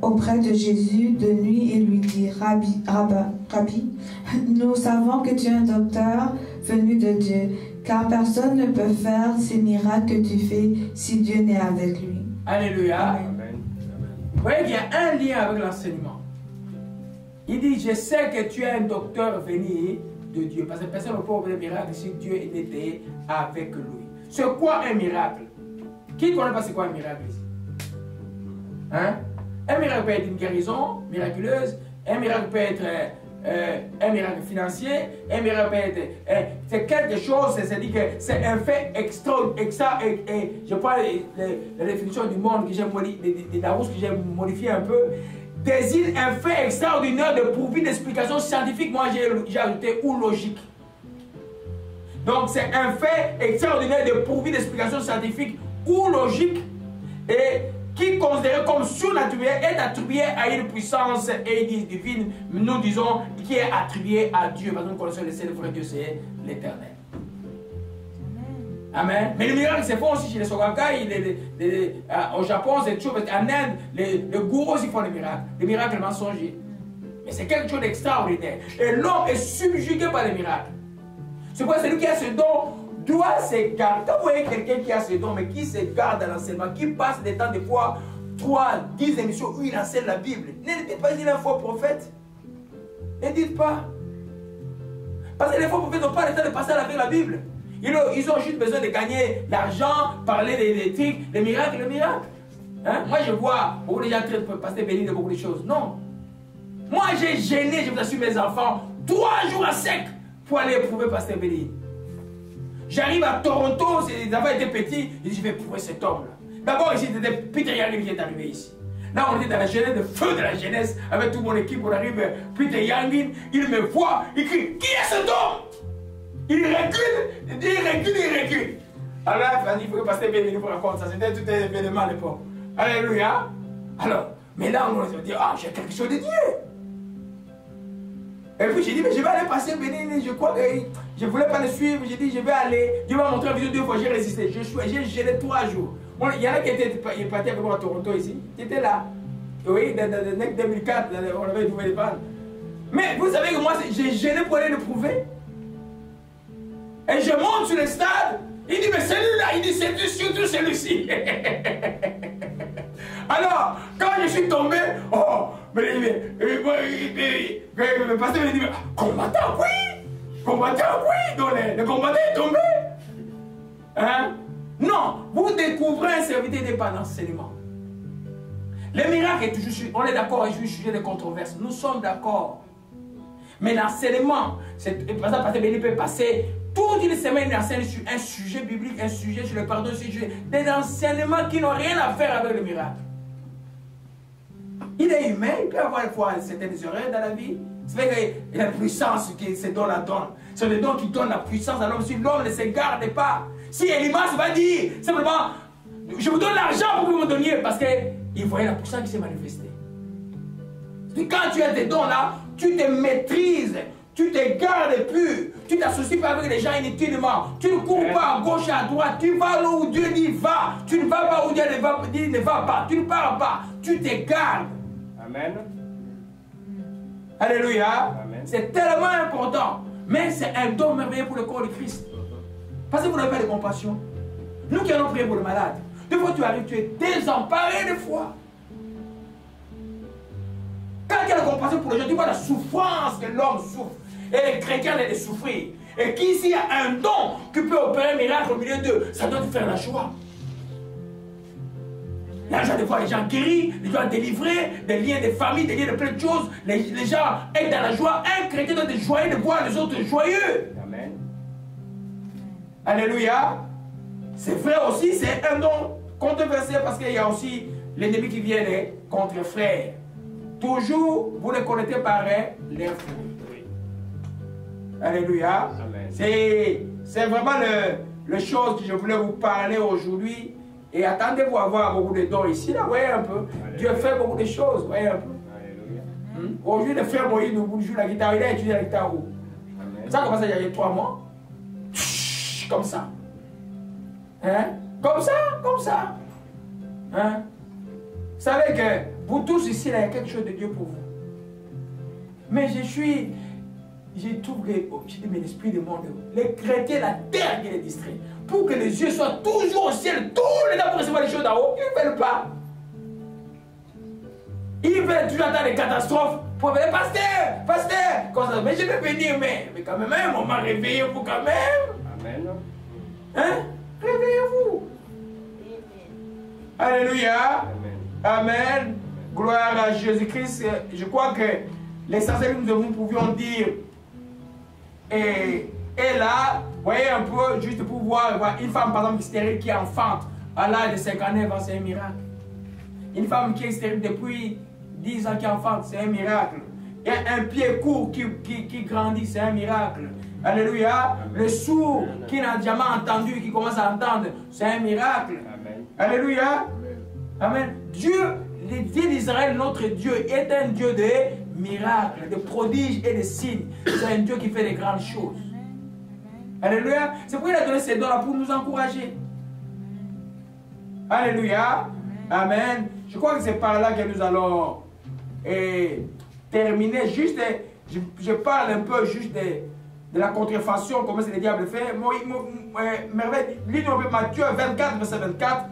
auprès de Jésus de nuit et lui dit, Rabbi, nous savons que tu es un docteur venu de Dieu, car personne ne peut faire ces miracles que tu fais si Dieu n'est avec lui. Alléluia. Amen. Vous voyez qu'il y a un lien avec l'enseignement. Il dit, je sais que tu es un docteur venu de Dieu, parce que personne ne peut faire des miracles si Dieu était avec lui. C'est quoi un miracle? Qui ne connaît pas c'est quoi un miracle ici? Hein? Un miracle peut être une guérison miraculeuse, un miracle peut être un miracle financier, un miracle peut être... c'est quelque chose, c'est-à-dire que c'est un fait extra et je prends la définition du monde que j'ai des Larousse que j'ai modifié un peu, désigne un fait extraordinaire dépourvu d'explication scientifique, moi j'ai ajouté ou logique. Donc c'est un fait extraordinaire dépourvu d'explication scientifique ou logique et qui est considéré comme surnaturel est attribué à une puissance et divine, nous disons, qui est attribué à Dieu. Parce que nous connaissons le seul vrai Dieu, c'est l'Éternel. Amen. Mais le miracle, c'est fort aussi chez les Sogakai, au Japon, c'est toujours, en Inde, les gourous aussi font des miracles mensongers. Mais c'est quelque chose d'extraordinaire. Et l'homme est subjugué par les miracles. C'est pourquoi celui qui a ce don doit se garder. Quand vous voyez quelqu'un qui a ce don, mais qui se garde à l'enseignement, qui passe des temps, des fois, 3, 10 émissions où il enseigne la Bible, ne dites pas qu'il est un faux prophète. Ne dites pas. Parce que les faux prophètes n'ont pas le temps de passer avec la Bible. Ils ont juste besoin de gagner l'argent, parler des trucs, des miracles, Hein? Moi, je vois beaucoup de gens passer béni de beaucoup de choses. Non. Moi, j'ai gêné, je vous assure, mes enfants, 3 jours à sec pour aller éprouver Pasteur Béni. J'arrive à Toronto, les enfants étaient petits, je dis, je vais éprouver cet homme-là. D'abord, ici, c'était Peter Yang qui est arrivé ici. Là, on était dans la jeunesse, le feu de la jeunesse, avec toute mon équipe, on arrive, Peter Yang, il me voit, il crie, qui est cet homme? Il recule. Alors, il faut que Pasteur Béni nous raconte ça, c'était tout un événement à l'époque. Alléluia. Alors, mais là, on se dit, ah, j'ai quelque chose de Dieu. Et puis j'ai dit, mais je vais aller passer Bénin, je crois que je ne voulais pas le suivre, j'ai dit, je vais aller, Dieu m'a montré la vidéo 2 fois, j'ai résisté, j'ai gêné 3 jours. Bon, il y en a qui étaient partis avec moi à Toronto ici, qui étaient là, oui, dans 2004, on avait une nouvelle bande. Mais vous savez que moi, j'ai gêné pour aller le prouver. Et je monte sur le stade, il dit, mais celui-là, il dit, c'est surtout celui-ci. Alors, quand je suis tombé, oh, mais le pasteur me dit, combattant, oui! Combattant, oui! Donc le combattant est tombé. Hein? Non, vous découvrez un serviteur n'est pas l'enseignement. Le miracle est toujours, on est d'accord, est toujours sujet de controverse. Nous sommes d'accord. Mais l'enseignement, par exemple, Pasteur Béni peut passer toute une semaine, il enseigne sur un sujet biblique, un sujet sur le pardon, des enseignements qui n'ont rien à faire avec le miracle. Il est humain, il peut avoir certaines erreurs dans la vie. C'est vrai que la puissance que ces dons la donnent. C'est le don qui donne la puissance à l'homme. Si l'homme ne se garde pas, si Elimas va dire simplement, je vous donne l'argent pour que vous me donniez, parce qu'il voyait la puissance qui s'est manifestée. Quand tu as des dons là, tu te maîtrises, tu te gardes pur, tu t'associes pas avec les gens inutilement, tu ne cours pas à gauche et à droite, tu vas là où Dieu dit va, tu ne vas pas où Dieu dit ne va pas, tu ne pars pas, tu te gardes. Amen. Alléluia. C'est tellement important. Mais c'est un don merveilleux pour le corps de Christ. Parce que vous n'avez pas de compassion. Nous qui allons prier pour le malade, des fois tu arrives, tu es désemparé de foi. Quand il y a la compassion pour les gens, tu vois la souffrance que l'homme souffre. Et les chrétiens allaient souffrir. Et qu'ici, il y a un don qui peut opérer un miracle au milieu d'eux. Ça doit te faire la joie. La joie de voir les gens guéris, les gens délivrés, des liens de famille, des liens de plein de choses. Les gens être dans la joie. Un chrétien doit être joyeux de voir les autres joyeux. Amen. Alléluia. C'est vrai aussi, c'est un don controversé parce qu'il y a aussi l'ennemi qui vient contre frères. Toujours, vous les connaissez par les fruits. Alléluia. C'est vraiment le chose que je voulais vous parler aujourd'hui. Et attendez-vous à voir beaucoup de dons ici. Là, voyez un peu. Alléluia. Dieu fait beaucoup de choses. Voyez un peu. Aujourd'hui, le frère Moïse nous joue la guitare. Il a étudié la guitare où? Ça commence il y a 3 mois. Comme ça. Hein? Comme ça, comme ça. Hein? Vous savez que vous tous ici, là, il y a quelque chose de Dieu pour vous. Mais j'ai trouvé, j'ai dit, mais l'esprit du monde, les chrétiens, la terre qui les distrait, pour que les yeux soient toujours au ciel, tous les temps pour recevoir les choses d'en haut, ils ne veulent pas. Ils veulent toujours attendre les catastrophes pour venir, pasteur, comme ça, mais je vais venir, mais quand même, on m'a réveillé vous quand même. Amen. Hein? Réveillez-vous. Alléluia. Amen. Gloire à Jésus-Christ. Je crois que l'essentiel que nous pouvions dire et là, voyez un peu, juste pour voir une femme par exemple stérile qui enfante à l'âge de 59 ans, c'est un miracle. Une femme qui est stérile depuis 10 ans qui enfante, c'est un miracle. Et un pied court qui grandit, c'est un miracle. Alléluia. Le sourd qui n'a jamais entendu, qui commence à entendre, c'est un miracle. Amen. Alléluia. Amen. Dieu, le Dieu d'Israël, notre Dieu, est un Dieu de miracles, de prodiges et de signes. C'est un Dieu qui fait des grandes choses. Alléluia. C'est pourquoi il a donné ces dons-là pour nous encourager. Alléluia. Amen. Je crois que c'est par là que nous allons terminer. Juste, je parle un peu juste de la contrefaçon, comment c'est le diable fait. Lisons Matthieu 24, verset 24.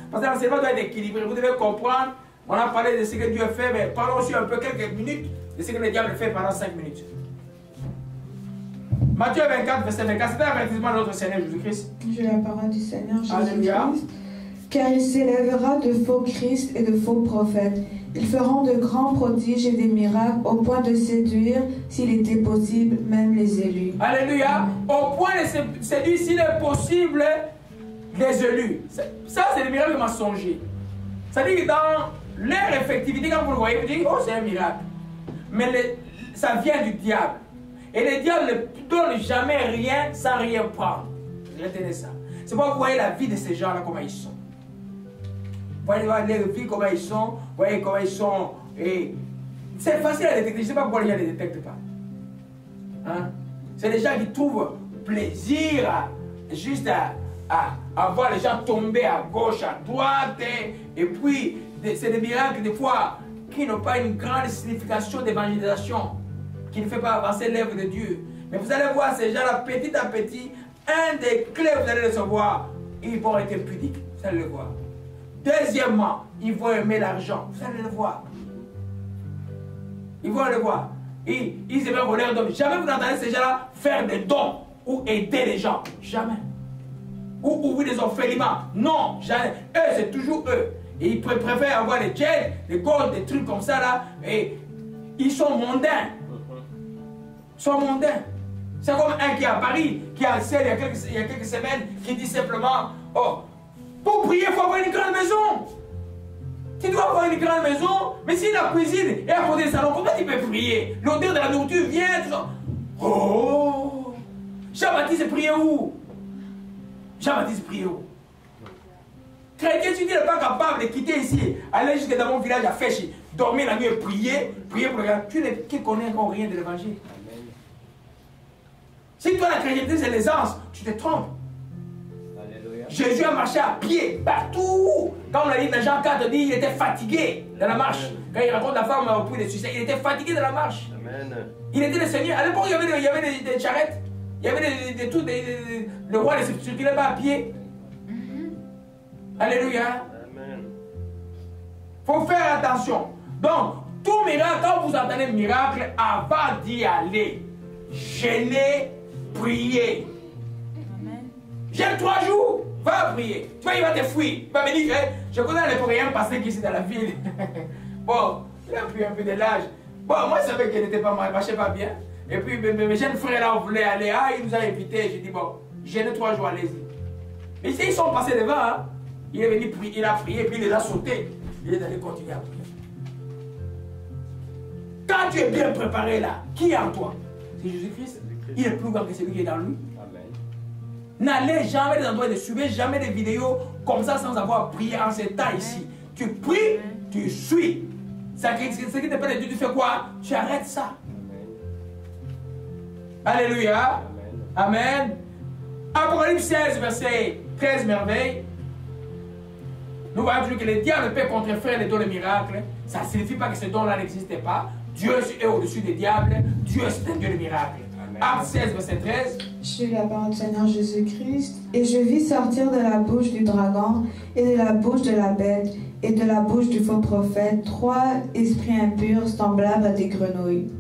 Parce que l'enseignement doit être équilibré. Vous devez comprendre. On a parlé de ce que Dieu fait, mais parlons aussi un peu quelques minutes de ce que le diable fait pendant 5 minutes. Matthieu 24, verset 24. C'est un avertissement de notre Seigneur Jésus-Christ. J'ai la parole du Seigneur Jésus-Christ. Car il s'élèvera de faux Christ et de faux prophètes. Ils feront de grands prodiges et des miracles au point de séduire, s'il était possible, même les élus. Alléluia. Au point de séduire, s'il est possible, les élus. Ça, c'est le miracle mensonger. C'est-à-dire que dans leur effectivité, quand vous le voyez, vous dites, oh, c'est un miracle. Mais ça vient du diable. Et le diable ne donne jamais rien sans rien prendre. Retenez ça. C'est pourquoi vous voyez la vie de ces gens-là, comment ils sont. Vous voyez leur vie, comment ils sont. Vous voyez comment ils sont. C'est facile à détecter. Je ne sais pas pourquoi les gens ne les détectent pas. Hein? C'est des gens qui trouvent plaisir juste à voir les gens tomber à gauche, à droite. Et puis, c'est des miracles, des fois, qui n'ont pas une grande signification d'évangélisation, qui ne fait pas avancer l'œuvre de Dieu. Mais vous allez voir ces gens-là, petit à petit, un des clés, vous allez recevoir, ils vont être pudiques. Vous allez le voir. Deuxièmement, ils vont aimer l'argent. Vous allez le voir. Ils vont le voir. Ils aimeront voler un don. Jamais vous n'entendez ces gens-là faire des dons ou aider les gens. Jamais. Ou ouvrir des orphelinats. Non, jamais. Eux, c'est toujours eux. Et ils préfèrent avoir des jets, des golds, des trucs comme ça là. Et ils sont mondains. Ils sont mondains. C'est comme un qui est à Paris, qui a il y a quelques semaines, qui dit simplement, oh, pour prier, il faut avoir une grande maison. Tu dois avoir une grande maison, mais si la cuisine est à côté du salon, comment tu peux prier? L'odeur de la nourriture vient, tout ça. Oh! Jean-Baptiste priait où? Jean-Baptiste priait où? Chrétien, si tu n'es pas capable de quitter ici, aller jusque dans mon village à Féchi, dormir la nuit et prier pour les gens, tu ne connais encore rien de l'évangile. Si toi la chrétienté c'est l'aisance, tu te trompes. Alléluia. Jésus a marché à pied partout. Quand on a dit dans Jean 4, dit il était fatigué dans la marche. Quand il raconte la femme au puits de suicide, il était fatigué dans la marche. Amen. Il était le Seigneur. À l'époque, il y avait des charrettes. Il y avait des trucs. Le roi ne circulait pas à pied. Alléluia. Amen. Il faut faire attention. Donc, tout miracle, quand vous entendez miracle, avant d'y aller, jeûnez, priez. Jeûne 3 jours, va prier. Tu vois, il va te fuir. Il va me dire, je connais les Coréens passés qui sont dans la ville. Bon, il a pris un peu de l'âge. Bon, moi, je savais qu'il n'était pas mal, il ne marchait pas bien. Et puis, mes jeunes frères là, on voulait aller. Ah, il nous a invités. J'ai dit, bon, jeûne 3 jours, allez-y. Mais ils sont passés devant. Hein. Il est venu prier, il a prié, puis il les a sautés. Il est allé continuer à prier. Quand tu es bien préparé là, qui est en toi? C'est Jésus-Christ. Il est plus grand que celui qui est dans lui. N'allez jamais dans endroits, ne suivez jamais des vidéos comme ça sans avoir prié en ces temps ici. Tu pries, tu suis. Ce qui te plaît de Dieu, tu fais quoi? Tu arrêtes ça. Alléluia. Amen. Apocalypse 16, verset 13, merveille. Nous voyons toujours que les diables peuvent contrefaire les dons de miracles. Ça ne signifie pas que ces dons-là n'existent pas. Dieu est au-dessus des diables. Dieu est un Dieu de miracles. Acte 16, verset 13. Je lis la parole du Seigneur Jésus-Christ. Et je vis sortir de la bouche du dragon, et de la bouche de la bête, et de la bouche du faux prophète, 3 esprits impurs semblables à des grenouilles.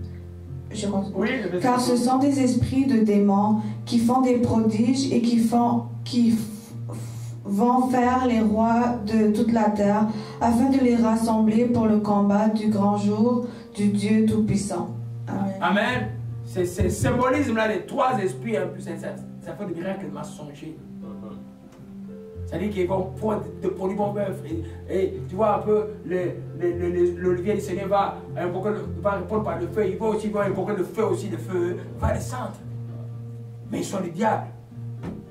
Oui, car ce sont des esprits de démons qui font des prodiges et qui vont faire les rois de toute la terre, afin de les rassembler pour le combat du grand jour du Dieu Tout-Puissant. Amen. Amen. Ce symbolisme-là des 3 esprits, ça fait des miracles mensongers. C'est-à-dire qu'ils vont prendre de produits bons bœufs. Et tu vois un peu, l'olivier du Seigneur va répondre par le feu. Il va aussi invoquer le feu aussi, le feu va descendre. Mais ils sont des diables.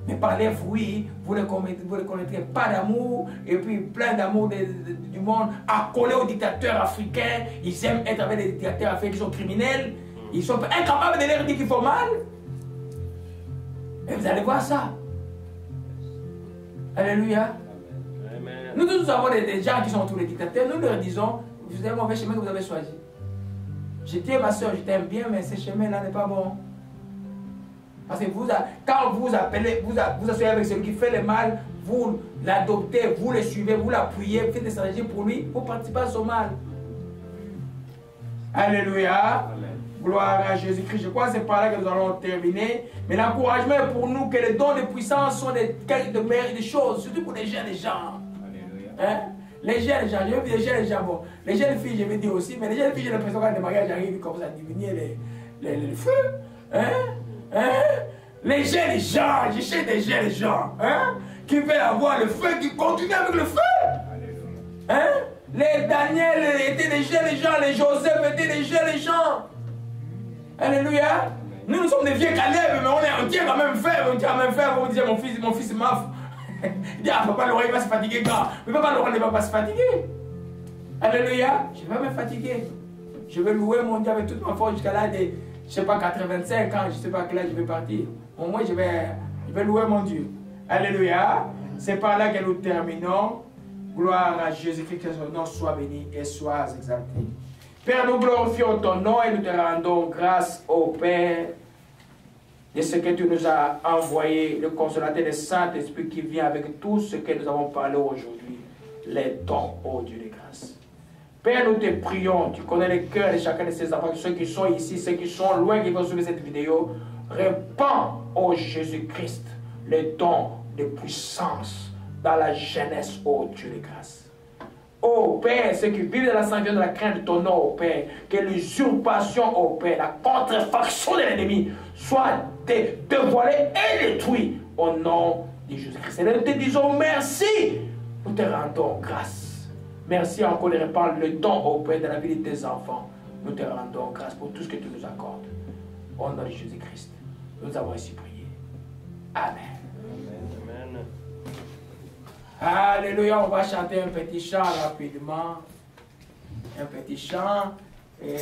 Mais par les fruits, vous ne connaîtrez pas d'amour, et puis plein d'amour du monde, accolés aux dictateurs africains. Ils aiment être avec des dictateurs africains qui sont criminels. Ils sont incapables de leur dire qu'ils font mal. Et vous allez voir ça. Alléluia. Amen. Nous tous avons des gens qui sont tous les dictateurs. Nous leur disons, vous avez un mauvais chemin que vous avez choisi. Je t'aime ma soeur, je t'aime bien, mais ce chemin-là n'est pas bon. Parce que quand vous appelez, vous asseyez avec celui qui fait le mal, vous l'adoptez, vous le suivez, vous l'appuyez, vous faites des stratégies pour lui, vous participez à son mal. Alléluia. Amen. Gloire à Jésus-Christ. Je crois que c'est par là que nous allons terminer. Mais l'encouragement est pour nous que les dons de puissance sont des choses, surtout pour les jeunes gens. Alléluia. Hein? Les jeunes gens, j'ai vu les jeunes gens, bon, les jeunes filles, je vais dire aussi, mais les jeunes filles, j'ai l'impression que quand les mariages arrivent, ils commencent à diminuer les feux. Hein? Hein? Les jeunes gens, je cherche des jeunes gens, hein? Qui veulent avoir le feu, qui continuent avec le feu. Alléluia. Hein? Les Daniel étaient des jeunes gens, les Joseph étaient des jeunes gens. Alléluia. Nous sommes des vieux Caleb, mais on tient quand même faire. On tient quand même faire. Vous disiez, mon fils maf. Il dit, ah, papa Laurent, il va se fatiguer quand? Mais papa Laurent ne va pas se fatiguer. Alléluia. Je vais me fatiguer. Je vais louer mon Dieu avec toute ma force jusqu'à l'âge de, je ne sais pas, 85 ans. Je ne sais pas à quel âge je vais partir. Au moins, je vais louer mon Dieu. Alléluia. C'est par là que nous terminons. Gloire à Jésus-Christ, que son nom soit béni et soit exalté. Père, nous glorifions ton nom et nous te rendons grâce au Père de ce que tu nous as envoyé, le consolateur des Saint-Esprit qui vient avec tout ce que nous avons parlé aujourd'hui, les dons, ô Dieu de grâce. Père, nous te prions, tu connais les cœurs de chacun de ces enfants, ceux qui sont ici, ceux qui sont loin, qui vont suivre cette vidéo. Répands, ô Jésus-Christ, les dons de puissance dans la jeunesse, ô Dieu de grâce. Ô Père, ceux qui vivent dans la sainteté de la crainte de ton nom, ô Père, que l'usurpation, ô Père, la contrefaction de l'ennemi soit dévoilée et détruite au nom de Jésus-Christ. Et nous te disons merci, nous te rendons grâce. Merci encore de répandre le don, ô Père, de la vie de tes enfants. Nous te rendons grâce pour tout ce que tu nous accordes. Au nom de Jésus-Christ, nous avons ainsi prié. Amen. Amen. Alléluia, on va chanter un petit chant rapidement. Un petit chant. Et